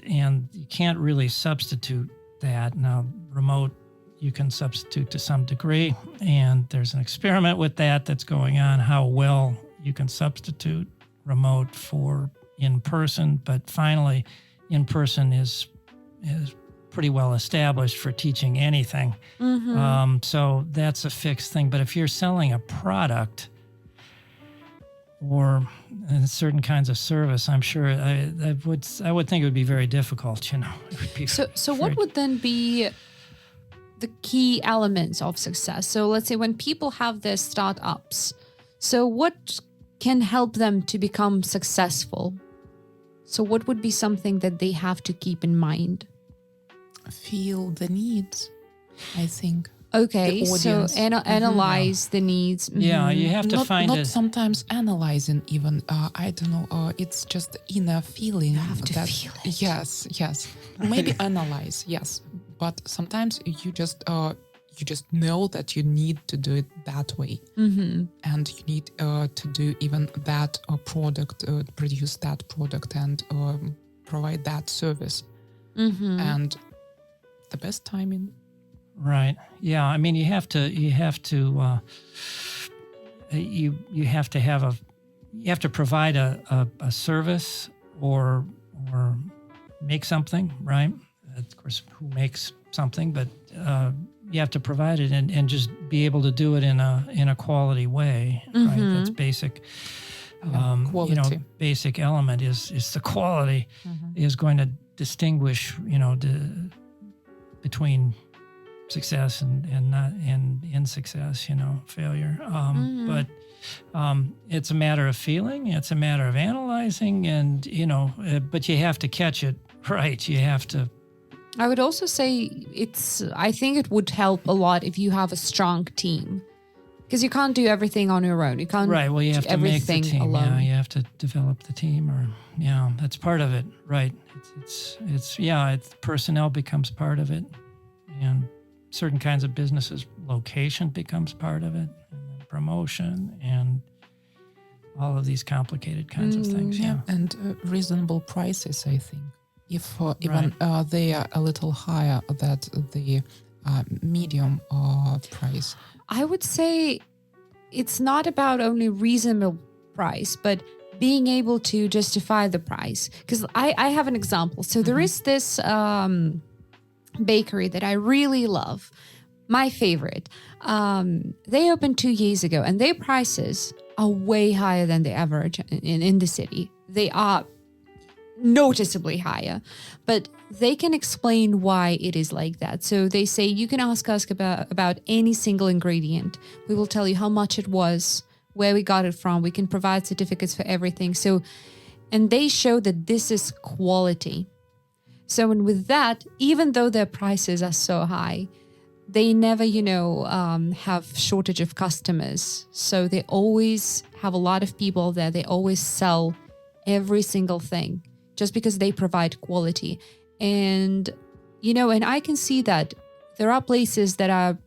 you can't really substitute that. Now, remote, you can substitute to some degree, and there's an experiment with that that's going on, how well you can substitute remote for in-person, but finally, in-person is pretty well established for teaching anything. So that's a fixed thing. But if you're selling a product or certain kinds of service, I'm sure I would think it would be very difficult, It would be So what would then be the key elements of success? So let's say when people have their startups, so what can help them to become successful? So what would be something that they have to keep in mind? Feel the needs, I think. Okay, so analyze the needs. Yeah, you have to find not it. Sometimes analyzing even, it's just inner feeling. You have to feel it. Yes. Maybe analyze, yes. But sometimes you just know that you need to do it that way. And you need to do even that product, produce that product and provide that service. And the best timing. Right. Yeah. I mean, you have to provide a service or make something, right? Of course, who makes something, but you have to provide it and just be able to do it in a quality way, right? That's basic. Quality. Basic element is the quality is going to distinguish, between success and not in success, failure. But it's a matter of feeling. It's a matter of analyzing, and but you have to catch it right. You have to. I would also say I think it would help a lot if you have a strong team, because you can't do everything on your own. You can't. Right. Well, you have to make the team. Alone. Yeah, you have to develop the team, that's part of it. Right. It's personnel becomes part of it, and certain kinds of businesses, location becomes part of it, and promotion, and all of these complicated kinds of things. Yeah. And reasonable prices, I think. If even they are a little higher than the medium price. I would say it's not about only reasonable price, but being able to justify the price. Because I have an example. So there is this bakery that I really love, my favorite. They opened 2 years ago, and their prices are way higher than the average in the city. They are noticeably higher, but they can explain why it is like that. So they say, you can ask us about any single ingredient. We will tell you how much it was, where we got it from. We can provide certificates for everything. So, and they show that this is quality. So, and with that, even though their prices are so high, they never, have shortage of customers. So they always have a lot of people there. They always sell every single thing just because they provide quality. And, and I can see that there are places that are,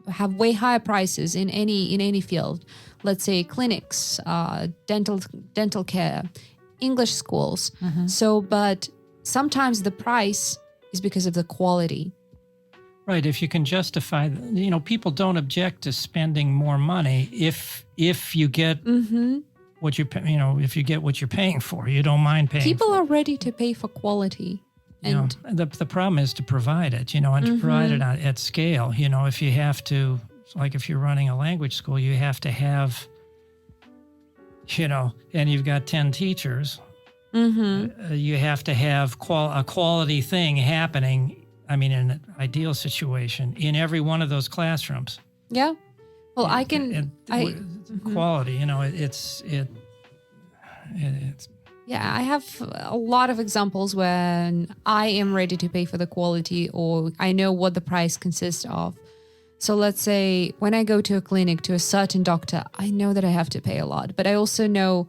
have way higher prices in any field. Let's say clinics, dental care, English schools. So, but sometimes the price is because of the quality. Right. If you can justify, people don't object to spending more money if you get what if you get what you're paying for, you don't mind paying. People are ready to pay for quality. And the problem is to provide it, and to provide it at scale. If you have to, like if you're running a language school, you have to have and you've got 10 teachers, you have to have a quality thing happening, in an ideal situation, in every one of those classrooms. Yeah. Well, quality, it's Yeah, I have a lot of examples when I am ready to pay for the quality, or I know what the price consists of. So let's say when I go to a clinic to a certain doctor, I know that I have to pay a lot, but I also know,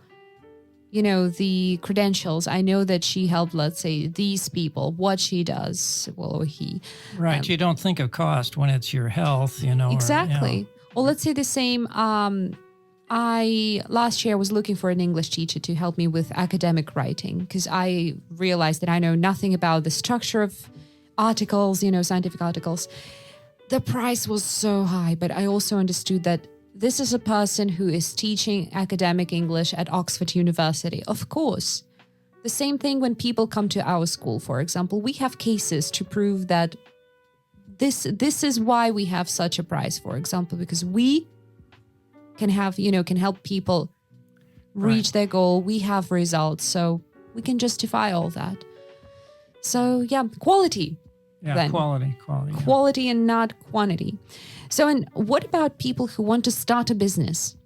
the credentials. I know that she helped, let's say, these people, what she does, or he. Right. You don't think of cost when it's your health, Exactly. Or let's say the same. Last year I was looking for an English teacher to help me with academic writing, because I realized that I know nothing about the structure of articles, scientific articles. The price was so high, but I also understood that this is a person who is teaching academic English at Oxford University. Of course, the same thing when people come to our school, for example, we have cases to prove that this is why we have such a price, for example, because we can help people reach their goal. We have results, so we can justify all that. So yeah, quality. Yeah, then. quality. Quality and not quantity. So, and what about people who want to start a business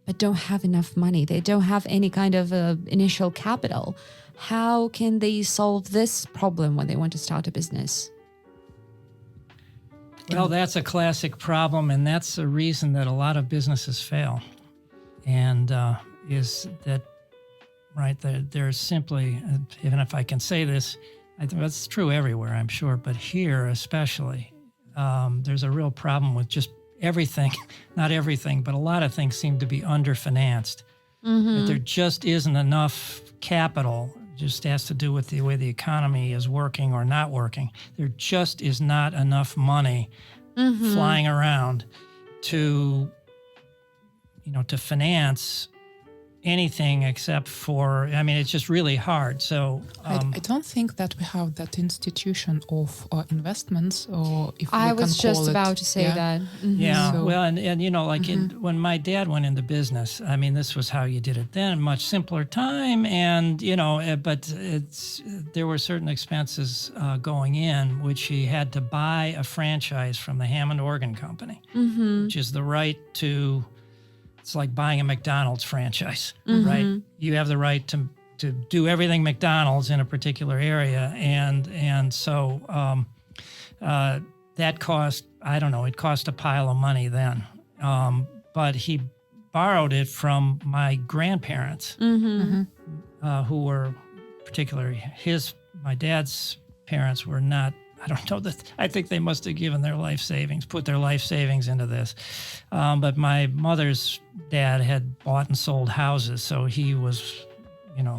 but don't have enough money? They don't have any kind of initial capital. How can they solve this problem when they want to start a business? Well, that's a classic problem, and that's the reason that a lot of businesses fail. And is that, right, there's simply, even if I can say this, I think that's true everywhere, I'm sure, but here especially, there's a real problem with just everything, not everything, but a lot of things seem to be underfinanced. That there just isn't enough capital. It just has to do with the way the economy is working or not working. There just is not enough money flying around to finance anything except for, it's just really hard. So I don't think that we have that institution of investments, or if I we can was just call it, about to say that. Yeah, So- well, when my dad went into business, this was how you did it then, much simpler time, and but there were certain expenses going in, which he had to buy a franchise from the Hammond Organ Company, which is the right to. It's like buying a McDonald's franchise, right? You have the right to do everything McDonald's in a particular area, and so that cost, I don't know, it cost a pile of money then. But he borrowed it from my grandparents, who were particularly my dad's parents were not. I don't know that. I think they must have given put their life savings into this. But my mother's dad had bought and sold houses, so he was,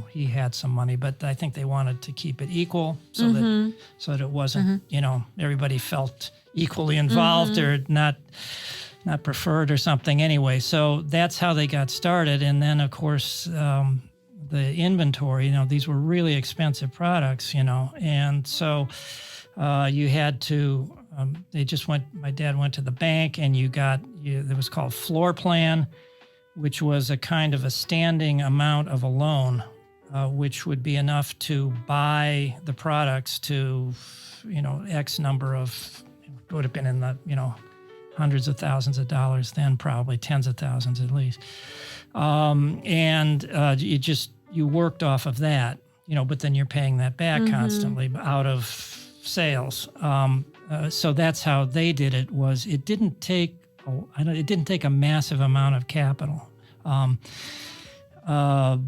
he had some money. But I think they wanted to keep it equal, so that it wasn't, everybody felt equally involved or not preferred or something. Anyway, so that's how they got started. And then, of course, the inventory. These were really expensive products. And so. You had to, my dad went to the bank and it was called floor plan, which was a kind of a standing amount of a loan, which would be enough to buy the products to, X number of, it would have been in the, hundreds of thousands of dollars then, probably tens of thousands at least. You worked off of that, but then you're paying that back constantly out of sales. So that's how they did it. It didn't take a massive amount of capital,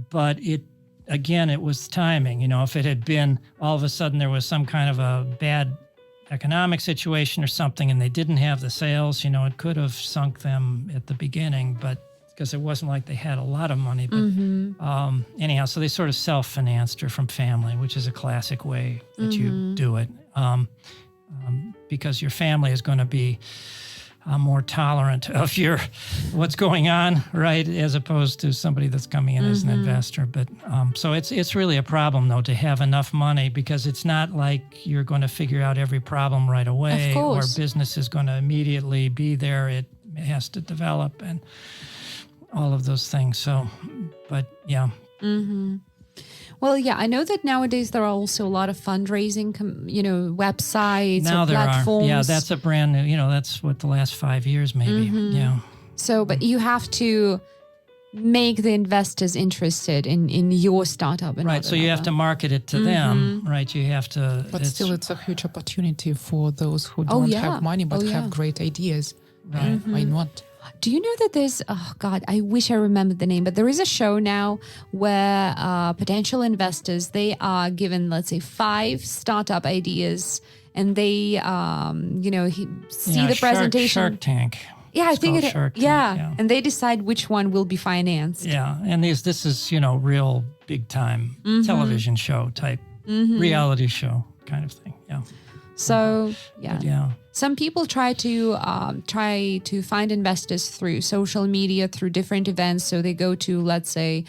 but it was timing. If it had been all of a sudden there was some kind of a bad economic situation or something, and they didn't have the sales, it could have sunk them at the beginning, but because it wasn't like they had a lot of money. But anyhow, so they sort of self-financed her from family, which is a classic way that you do it, because your family is going to be more tolerant of what's going on, right, as opposed to somebody that's coming in as an investor. But so it's really a problem, though, to have enough money, because it's not like you're going to figure out every problem right away, or business is going to immediately be there. It has to develop, and all of those things. So, but yeah. Mm-hmm. Well, yeah, I know that nowadays there are also a lot of fundraising, websites Now or there platforms. are. Yeah, that's a brand new, that's what the last 5 years maybe. Mm-hmm. Yeah. So, but you have to make the investors interested in your startup. Right. So you have to market it to them, right? You have to. But still, it's a huge opportunity for those who don't have money but have great ideas. Right. Why not? Do you know that there's, oh God, I wish I remembered the name, but there is a show now where potential investors, they are given, let's say, 5 startup ideas and they, see the presentation. Shark Tank. Yeah, I think Shark Tank, yeah. And they decide which one will be financed. Yeah. And this is, real big time television show type, reality show kind of thing. Yeah. So, But yeah. Some people try to find investors through social media, through different events. So they go to, let's say,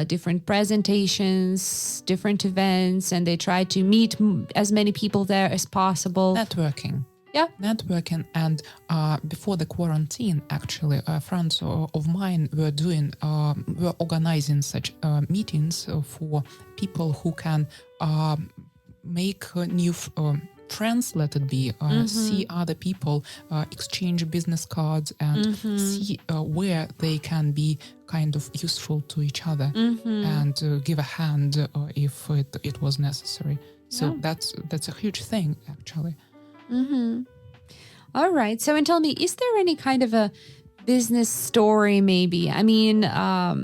different presentations, different events, and they try to meet as many people there as possible. Networking. Yeah. Networking. And before the quarantine, actually, friends of mine were organizing such meetings for people who can make new friends, let it be, see other people, exchange business cards, and see where they can be kind of useful to each other and give a hand if it was necessary. So that's a huge thing, actually. All right. So, and tell me, is there any kind of a business story maybe? I mean, a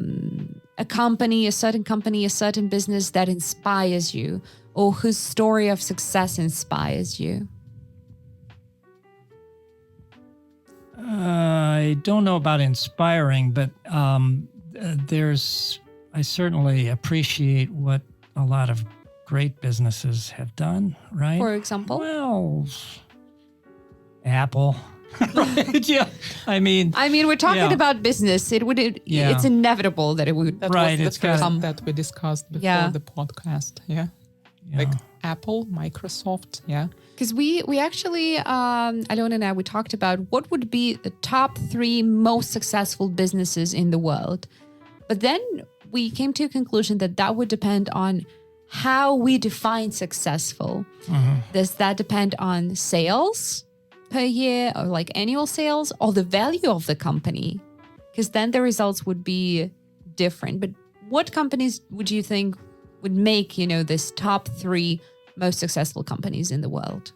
certain business that inspires you, or whose story of success inspires you? I don't know about inspiring, but I certainly appreciate what a lot of great businesses have done, right? For example? Well, Apple. Right? Yeah. I mean, we're talking about business. It's inevitable that it would. That right. was the first that we discussed before the podcast. Yeah. Like Apple, Microsoft. Yeah. Because we actually, Alyona and I, we talked about what would be the top 3 most successful businesses in the world. But then we came to a conclusion that would depend on how we define successful. Does that depend on sales per year, or like annual sales, or the value of the company? Because then the results would be different. But what companies would you think would make, this top 3 most successful companies in the world?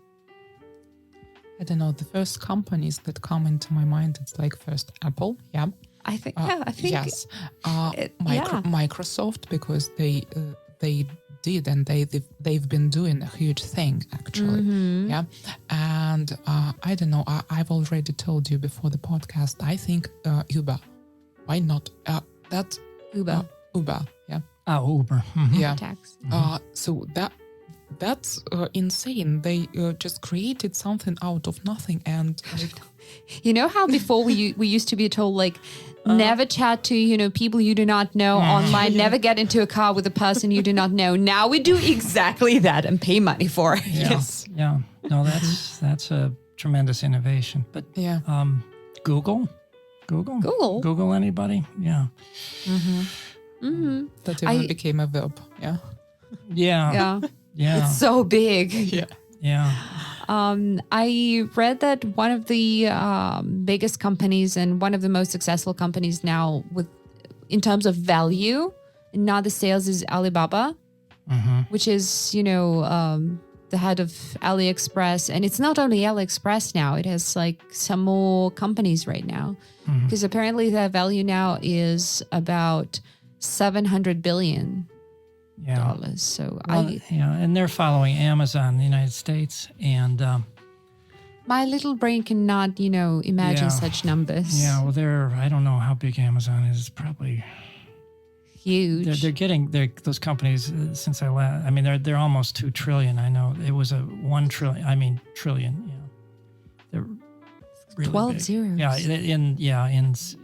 I don't know. The first companies that come into my mind, it's like first Apple. Yeah. I think. Yes. Microsoft, because they did, and they've been doing a huge thing, actually. Yeah. And I don't know, I've already told you before the podcast, I think Uber. Why not? That's Uber. Uber, yeah. Uber. Yeah. Tax. So that's insane. They just created something out of nothing. And you know how before we used to be told, like, never chat to, people you do not know online, never get into a car with a person you do not know. Now we do exactly that and pay money for it. Yeah. yes. Yeah. No, that's a tremendous innovation. But Google, anybody? Yeah. That even became a verb. Yeah. Yeah. Yeah. It's so big. Yeah. Yeah. I read that one of the biggest companies and one of the most successful companies now, in terms of value, not the sales, is Alibaba, which is the head of AliExpress, and it's not only AliExpress now; it has like some more companies right now, because apparently their value now is about $700 billion. So and they're following Amazon in the United States, and my little brain cannot, imagine such numbers. Yeah, well, I don't know how big Amazon is. It's probably huge. They're getting those companies since I last. I mean, they're almost 2 trillion. I know it was a 1 trillion. I mean, trillion. Yeah, they're really 12 big. zeros. Yeah, in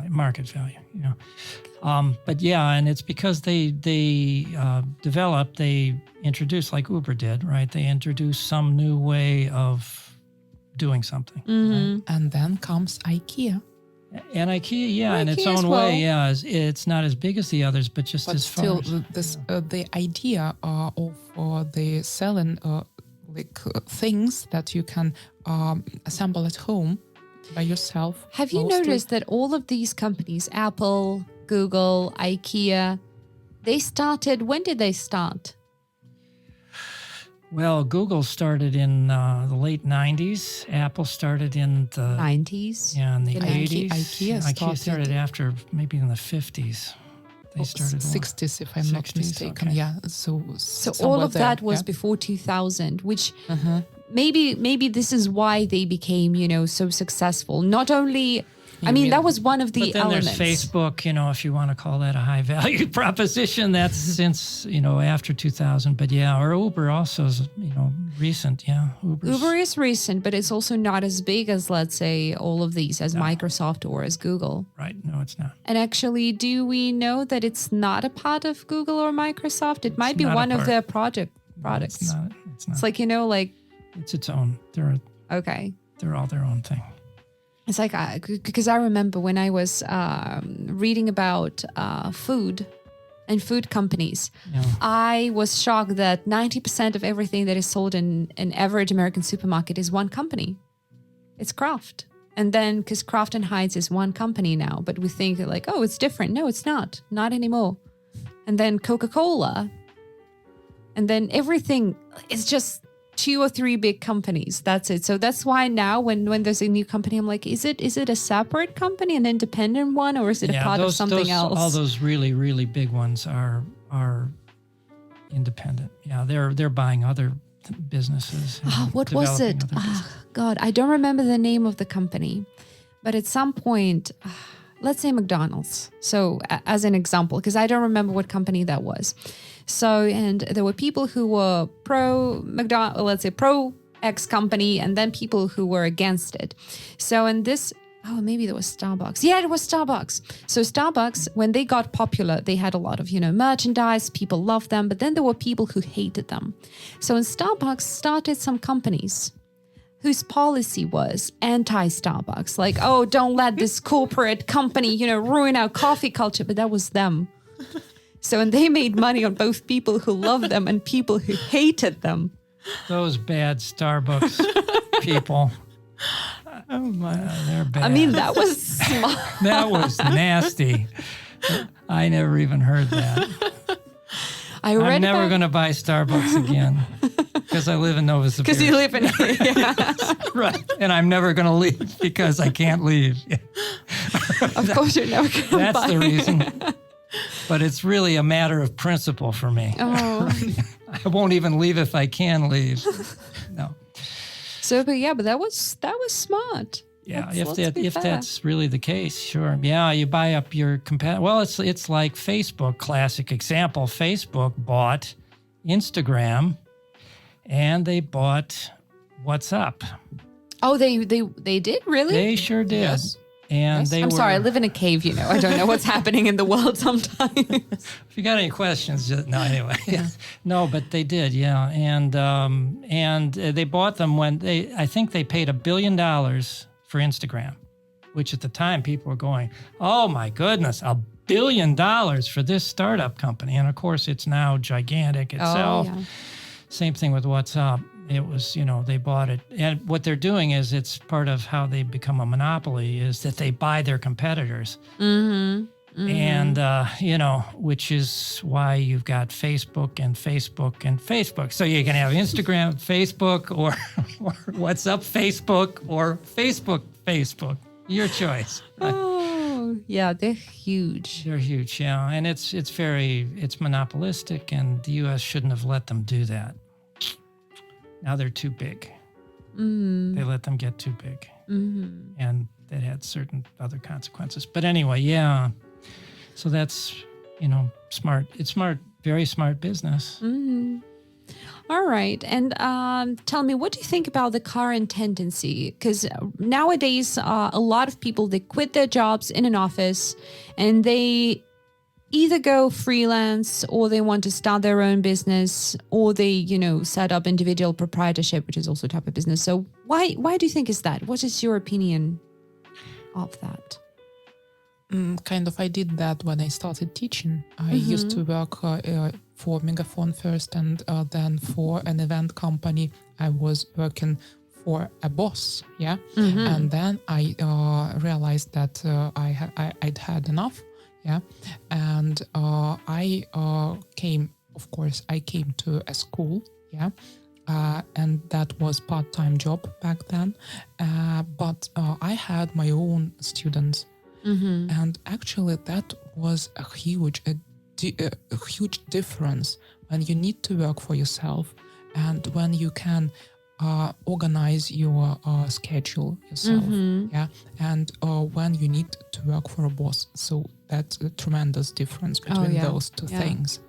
market value. Yeah. But and it's because they introduced, like Uber did, right? They introduced some new way of doing something. Right? And then comes IKEA. And IKEA, in its IKEA as own well. way, it's not as big as the others, but just But as still, far. the idea of the selling things that you can assemble at home by yourself. Have you mostly. noticed that all of these companies, Apple, Google, IKEA, when did they start? Well, Google started in the late 90s. Apple started in the 90s? Yeah, in the And 80s. IKEA started started after maybe in the 50s. They started 60s, if I'm not 60s, mistaken. okay. Yeah, so all of there, that was yeah? before 2000, which maybe this is why they became, so successful. Not only, that was one of the But then elements. there's Facebook, if you want to call that a high value proposition, that's since, after 2000. But yeah, or Uber also is, recent. Yeah. Uber is recent, but it's also not as big as, let's say, all of these, as Microsoft or as Google. Right. No, it's not. And actually, do we know that it's not a part of Google or Microsoft? It might be not a one of part. their products. It's not. It's like, It's its own. okay. They're all their own thing. It's like, because I remember when I was reading about food and food companies, I was shocked that 90% of everything that is sold in an average American supermarket is one company. It's Kraft. And then, because Kraft and Heinz is one company now, but we think like, oh, it's different. No, it's not. Not anymore. And then Coca-Cola. And then everything is just 2 or 3 big companies. That's it. So that's why now when there's a new company, I'm like, is it a separate company, an independent one, or is it a part of something else? All those really, really big ones are independent. Yeah, they're buying other businesses. What was it? God, I don't remember the name of the company. But at some point, let's say McDonald's. So as an example, because I don't remember what company that was. So, and there were people who were pro McDonald's, let's say pro X company, and then people who were against it. So in this, maybe there was Starbucks. Yeah, it was Starbucks. So Starbucks, when they got popular, they had a lot of, merchandise, people loved them, but then there were people who hated them. So when Starbucks started some companies whose policy was anti-Starbucks, like, oh, don't let this corporate company, ruin our coffee culture, but that was them. So, and they made money on both people who loved them and people who hated them. Those bad Starbucks people. Oh my, they're bad. That was smart. That was nasty. I never even heard that. I'm never going to buy Starbucks again because I live in Nova Scotia. Because you live in Right. And I'm never going to leave because I can't leave. Of course you're never going to buy. That's the reason. But it's really a matter of principle for me. Oh. I won't even leave if I can leave. No. So, but that was smart. Yeah, if that's really the case, sure. Yeah, you buy up your competitor. Well, it's like Facebook, classic example. Facebook bought Instagram, and they bought WhatsApp. Oh, they did, really? They sure did. Yes. And Yes. I'm sorry, I live in a cave, I don't know what's happening in the world sometimes. If you got any questions, no, anyway. Yeah. No, but they did, yeah. And they bought them when I think they paid $1 billion for Instagram, which at the time people were going, oh my goodness, $1 billion for this startup company. And of course, it's now gigantic itself. Oh, yeah. Same thing with WhatsApp. It was, they bought it. And what they're doing is it's part of how they become a monopoly is that they buy their competitors. Mm-hmm. Mm-hmm. And, which is why you've got Facebook and Facebook and Facebook. So you can have Instagram, Facebook, or WhatsApp, Facebook, or Facebook. Your choice. Oh, yeah, they're huge. They're huge, yeah. And it's monopolistic, and the U.S. shouldn't have let them do that. Now they're too big. Mm. They let them get too big. Mm-hmm. And that had certain other consequences. But anyway, yeah. So that's, smart. It's smart, very smart business. Mm-hmm. All right. And tell me, what do you think about the current tendency? Because nowadays, a lot of people, they quit their jobs in an office and they either go freelance or they want to start their own business or they, set up individual proprietorship, which is also a type of business. So why do you think is that? What is your opinion of that? I did that when I started teaching. I used to work for Megaphone first, and then for an event company. I was working for a boss, and then I realized that I'd had enough, and I came to a school, and that was part-time job back then, but I had my own students. And actually, that was a huge difference when you need to work for yourself and when you can organize your schedule yourself, and when you need to work for a boss. So that's a tremendous difference between those two things.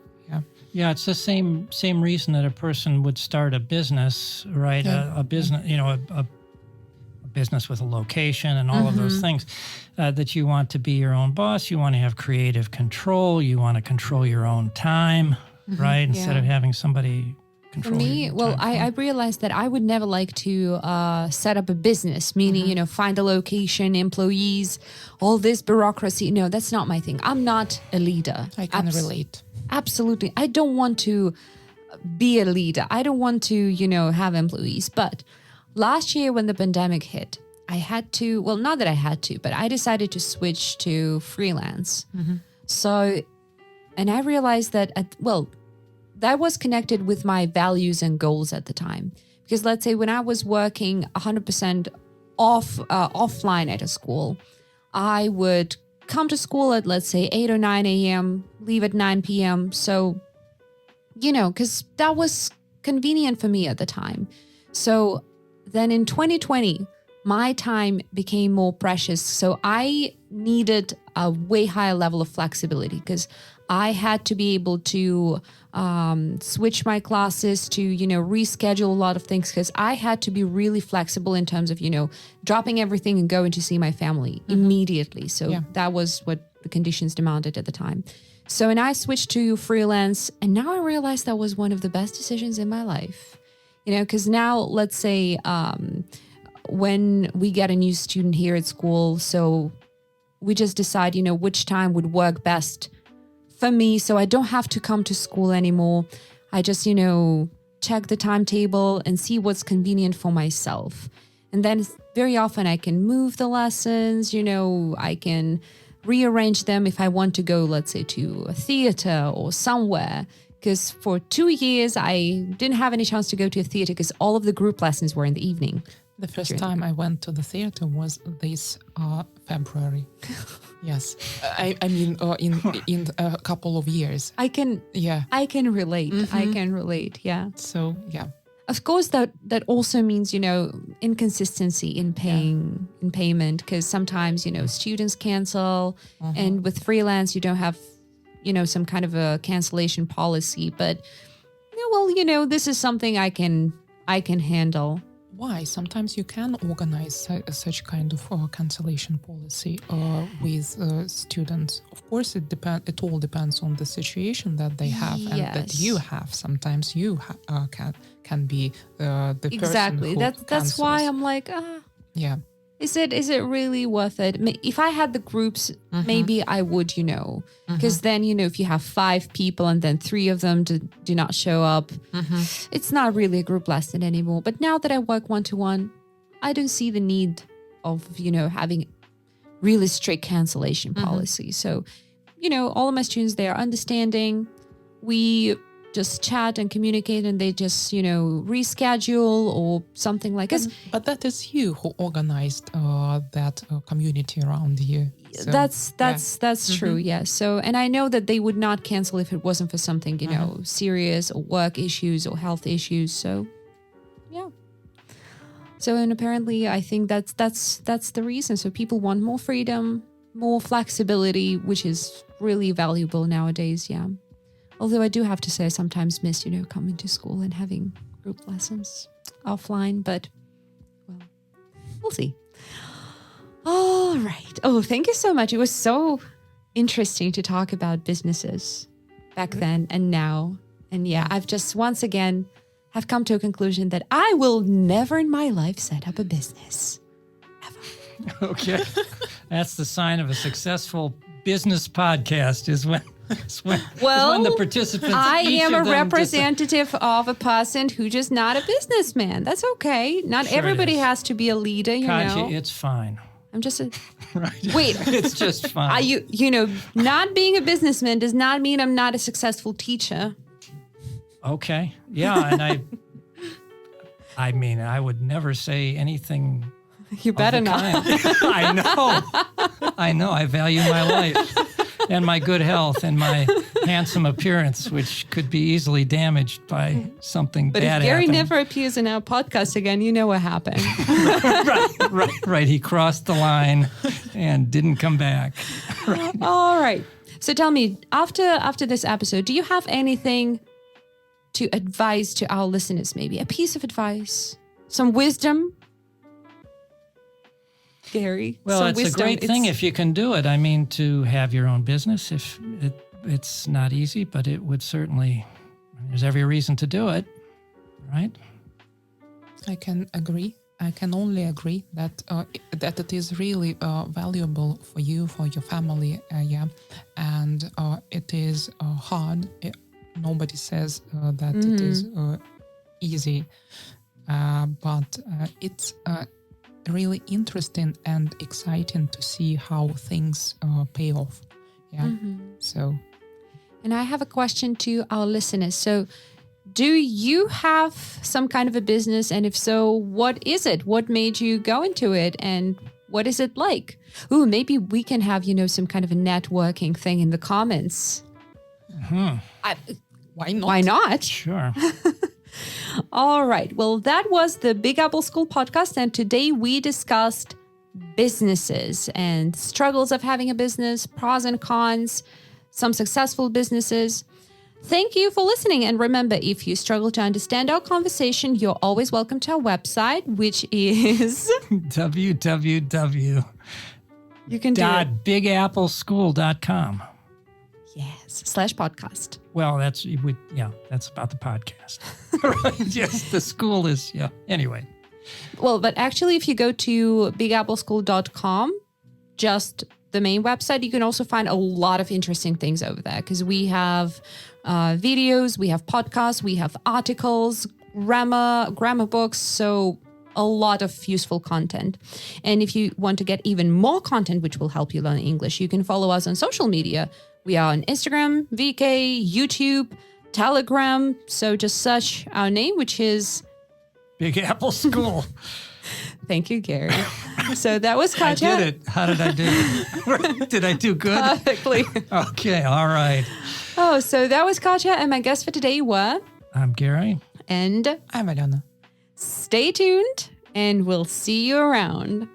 Yeah, it's the same reason that a person would start a business, right? A business, a business with a location and all of those things, that you want to be your own boss. You want to have creative control. You want to control your own time, right? Instead of having somebody control For me, your time. I realized that I would never like to set up a business, meaning, find a location, employees, all this bureaucracy. No, that's not my thing. I'm not a leader. I can relate. Absolutely. I don't want to be a leader. I don't want to, have employees. But last year when the pandemic hit, I had to, well, not that I had to, but I decided to switch to freelance. So, and I realized that, that was connected with my values and goals at the time. Because let's say when I was working 100% offline at a school, I would come to school at, let's say, 8 or 9 a.m., leave at 9 p.m. So, because that was convenient for me at the time. So then in 2020, my time became more precious. So I needed a way higher level of flexibility because I had to be able to switch my classes, to, reschedule a lot of things, because I had to be really flexible in terms of, dropping everything and going to see my family immediately. So that was what the conditions demanded at the time. So, and I switched to freelance, and now I realize that was one of the best decisions in my life. Because now, let's say, when we get a new student here at school, so we just decide, which time would work best for me, so I don't have to come to school anymore. I just, check the timetable and see what's convenient for myself. And then very often I can move the lessons, I can rearrange them if I want to go, let's say, to a theater or somewhere. Because for 2 years, I didn't have any chance to go to a theater because all of the group lessons were in the evening. The first time I went to the theater was this February. Yes, I mean in a couple of years. I can relate. I can relate. Yeah. So yeah. Of course, that also means inconsistency in payment, because sometimes students cancel, and with freelance you don't have some kind of a cancellation policy. But this is something I can handle. Why? Sometimes you can organize such kind of cancellation policy with students. Of course, it all depends on the situation that they have and that you have. Sometimes you can be the person who That's why I'm like, yeah. Is it really worth it? If I had the groups, maybe I would, because then, if you have 5 people and then 3 of them do not show up, it's not really a group lesson anymore. But now that I work one-to-one, I don't see the need of, having really strict cancellation policy. So, all of my students, they are understanding. We just chat and communicate, and they just, reschedule or something like that. But that is you who organized that community around you. So, that's true. Yeah. So, and I know that they would not cancel if it wasn't for something, serious, or work issues or health issues. So, yeah. So, and apparently I think that's the reason. So people want more freedom, more flexibility, which is really valuable nowadays. Yeah. Although I do have to say I sometimes miss, coming to school and having group lessons offline. But, well, we'll see. All right. Oh, thank you so much. It was so interesting to talk about businesses back then and now. And yeah, I've just once again have come to a conclusion that I will never in my life set up a business. Ever. Okay. That's the sign of a successful business podcast is when Well, the participants. I each am of a them representative of a person who's just not a businessman. That's okay. Not Sure it everybody is. has to be a leader, you Katya, know. it's fine. I'm just a... Right. Wait. It's just fine. Are you know, not being a businessman does not mean I'm not a successful teacher. Okay. Yeah, and I mean, I would never say anything. You better not. I know. I value my life and my good health and my handsome appearance, which could be easily damaged by something But bad if Gary happening. never appears in our podcast again, you know what happened. Right. He crossed the line and didn't come back. All right. So tell me, after this episode, do you have anything to advise to our listeners? Maybe a piece of advice, some wisdom. Gary, Well, some it's wisdom. a great thing if you can do it. I mean, to have your own business, if it's not easy, but it would certainly, there's every reason to do it, right? I can agree. I can only agree that that it is really valuable for you, for your family, and it is hard. Nobody says that it is easy, but it's really interesting and exciting to see how things pay off. Yeah. So, And I have a question to our listeners. So, do you have some kind of a business? And if so, what is it? What made you go into it? And what is it like? Ooh, maybe we can have, some kind of a networking thing in the comments. why not? Why not? Sure. All right. Well, that was the Big Apple School podcast. And today we discussed businesses and struggles of having a business, pros and cons, some successful businesses. Thank you for listening. And remember, if you struggle to understand our conversation, you're always welcome to our website, which is www.bigappleschool.com. Yes, /podcast. Well, that's about the podcast. Right? Yes, the school is, anyway. Well, but actually, if you go to bigappleschool.com, just the main website, you can also find a lot of interesting things over there because we have videos, we have podcasts, we have articles, grammar books, so a lot of useful content. And if you want to get even more content, which will help you learn English, you can follow us on social media. We are on Instagram, VK, YouTube, Telegram. So just search our name, which is Big Apple School. Thank you, Gary. So that was Katya. I did it. How did I do it? Did I do good? Perfectly. Okay, all right. Oh, so that was Katya, and my guests for today were... I'm Gary. And I'm Alyona. stay tuned, and we'll see you around.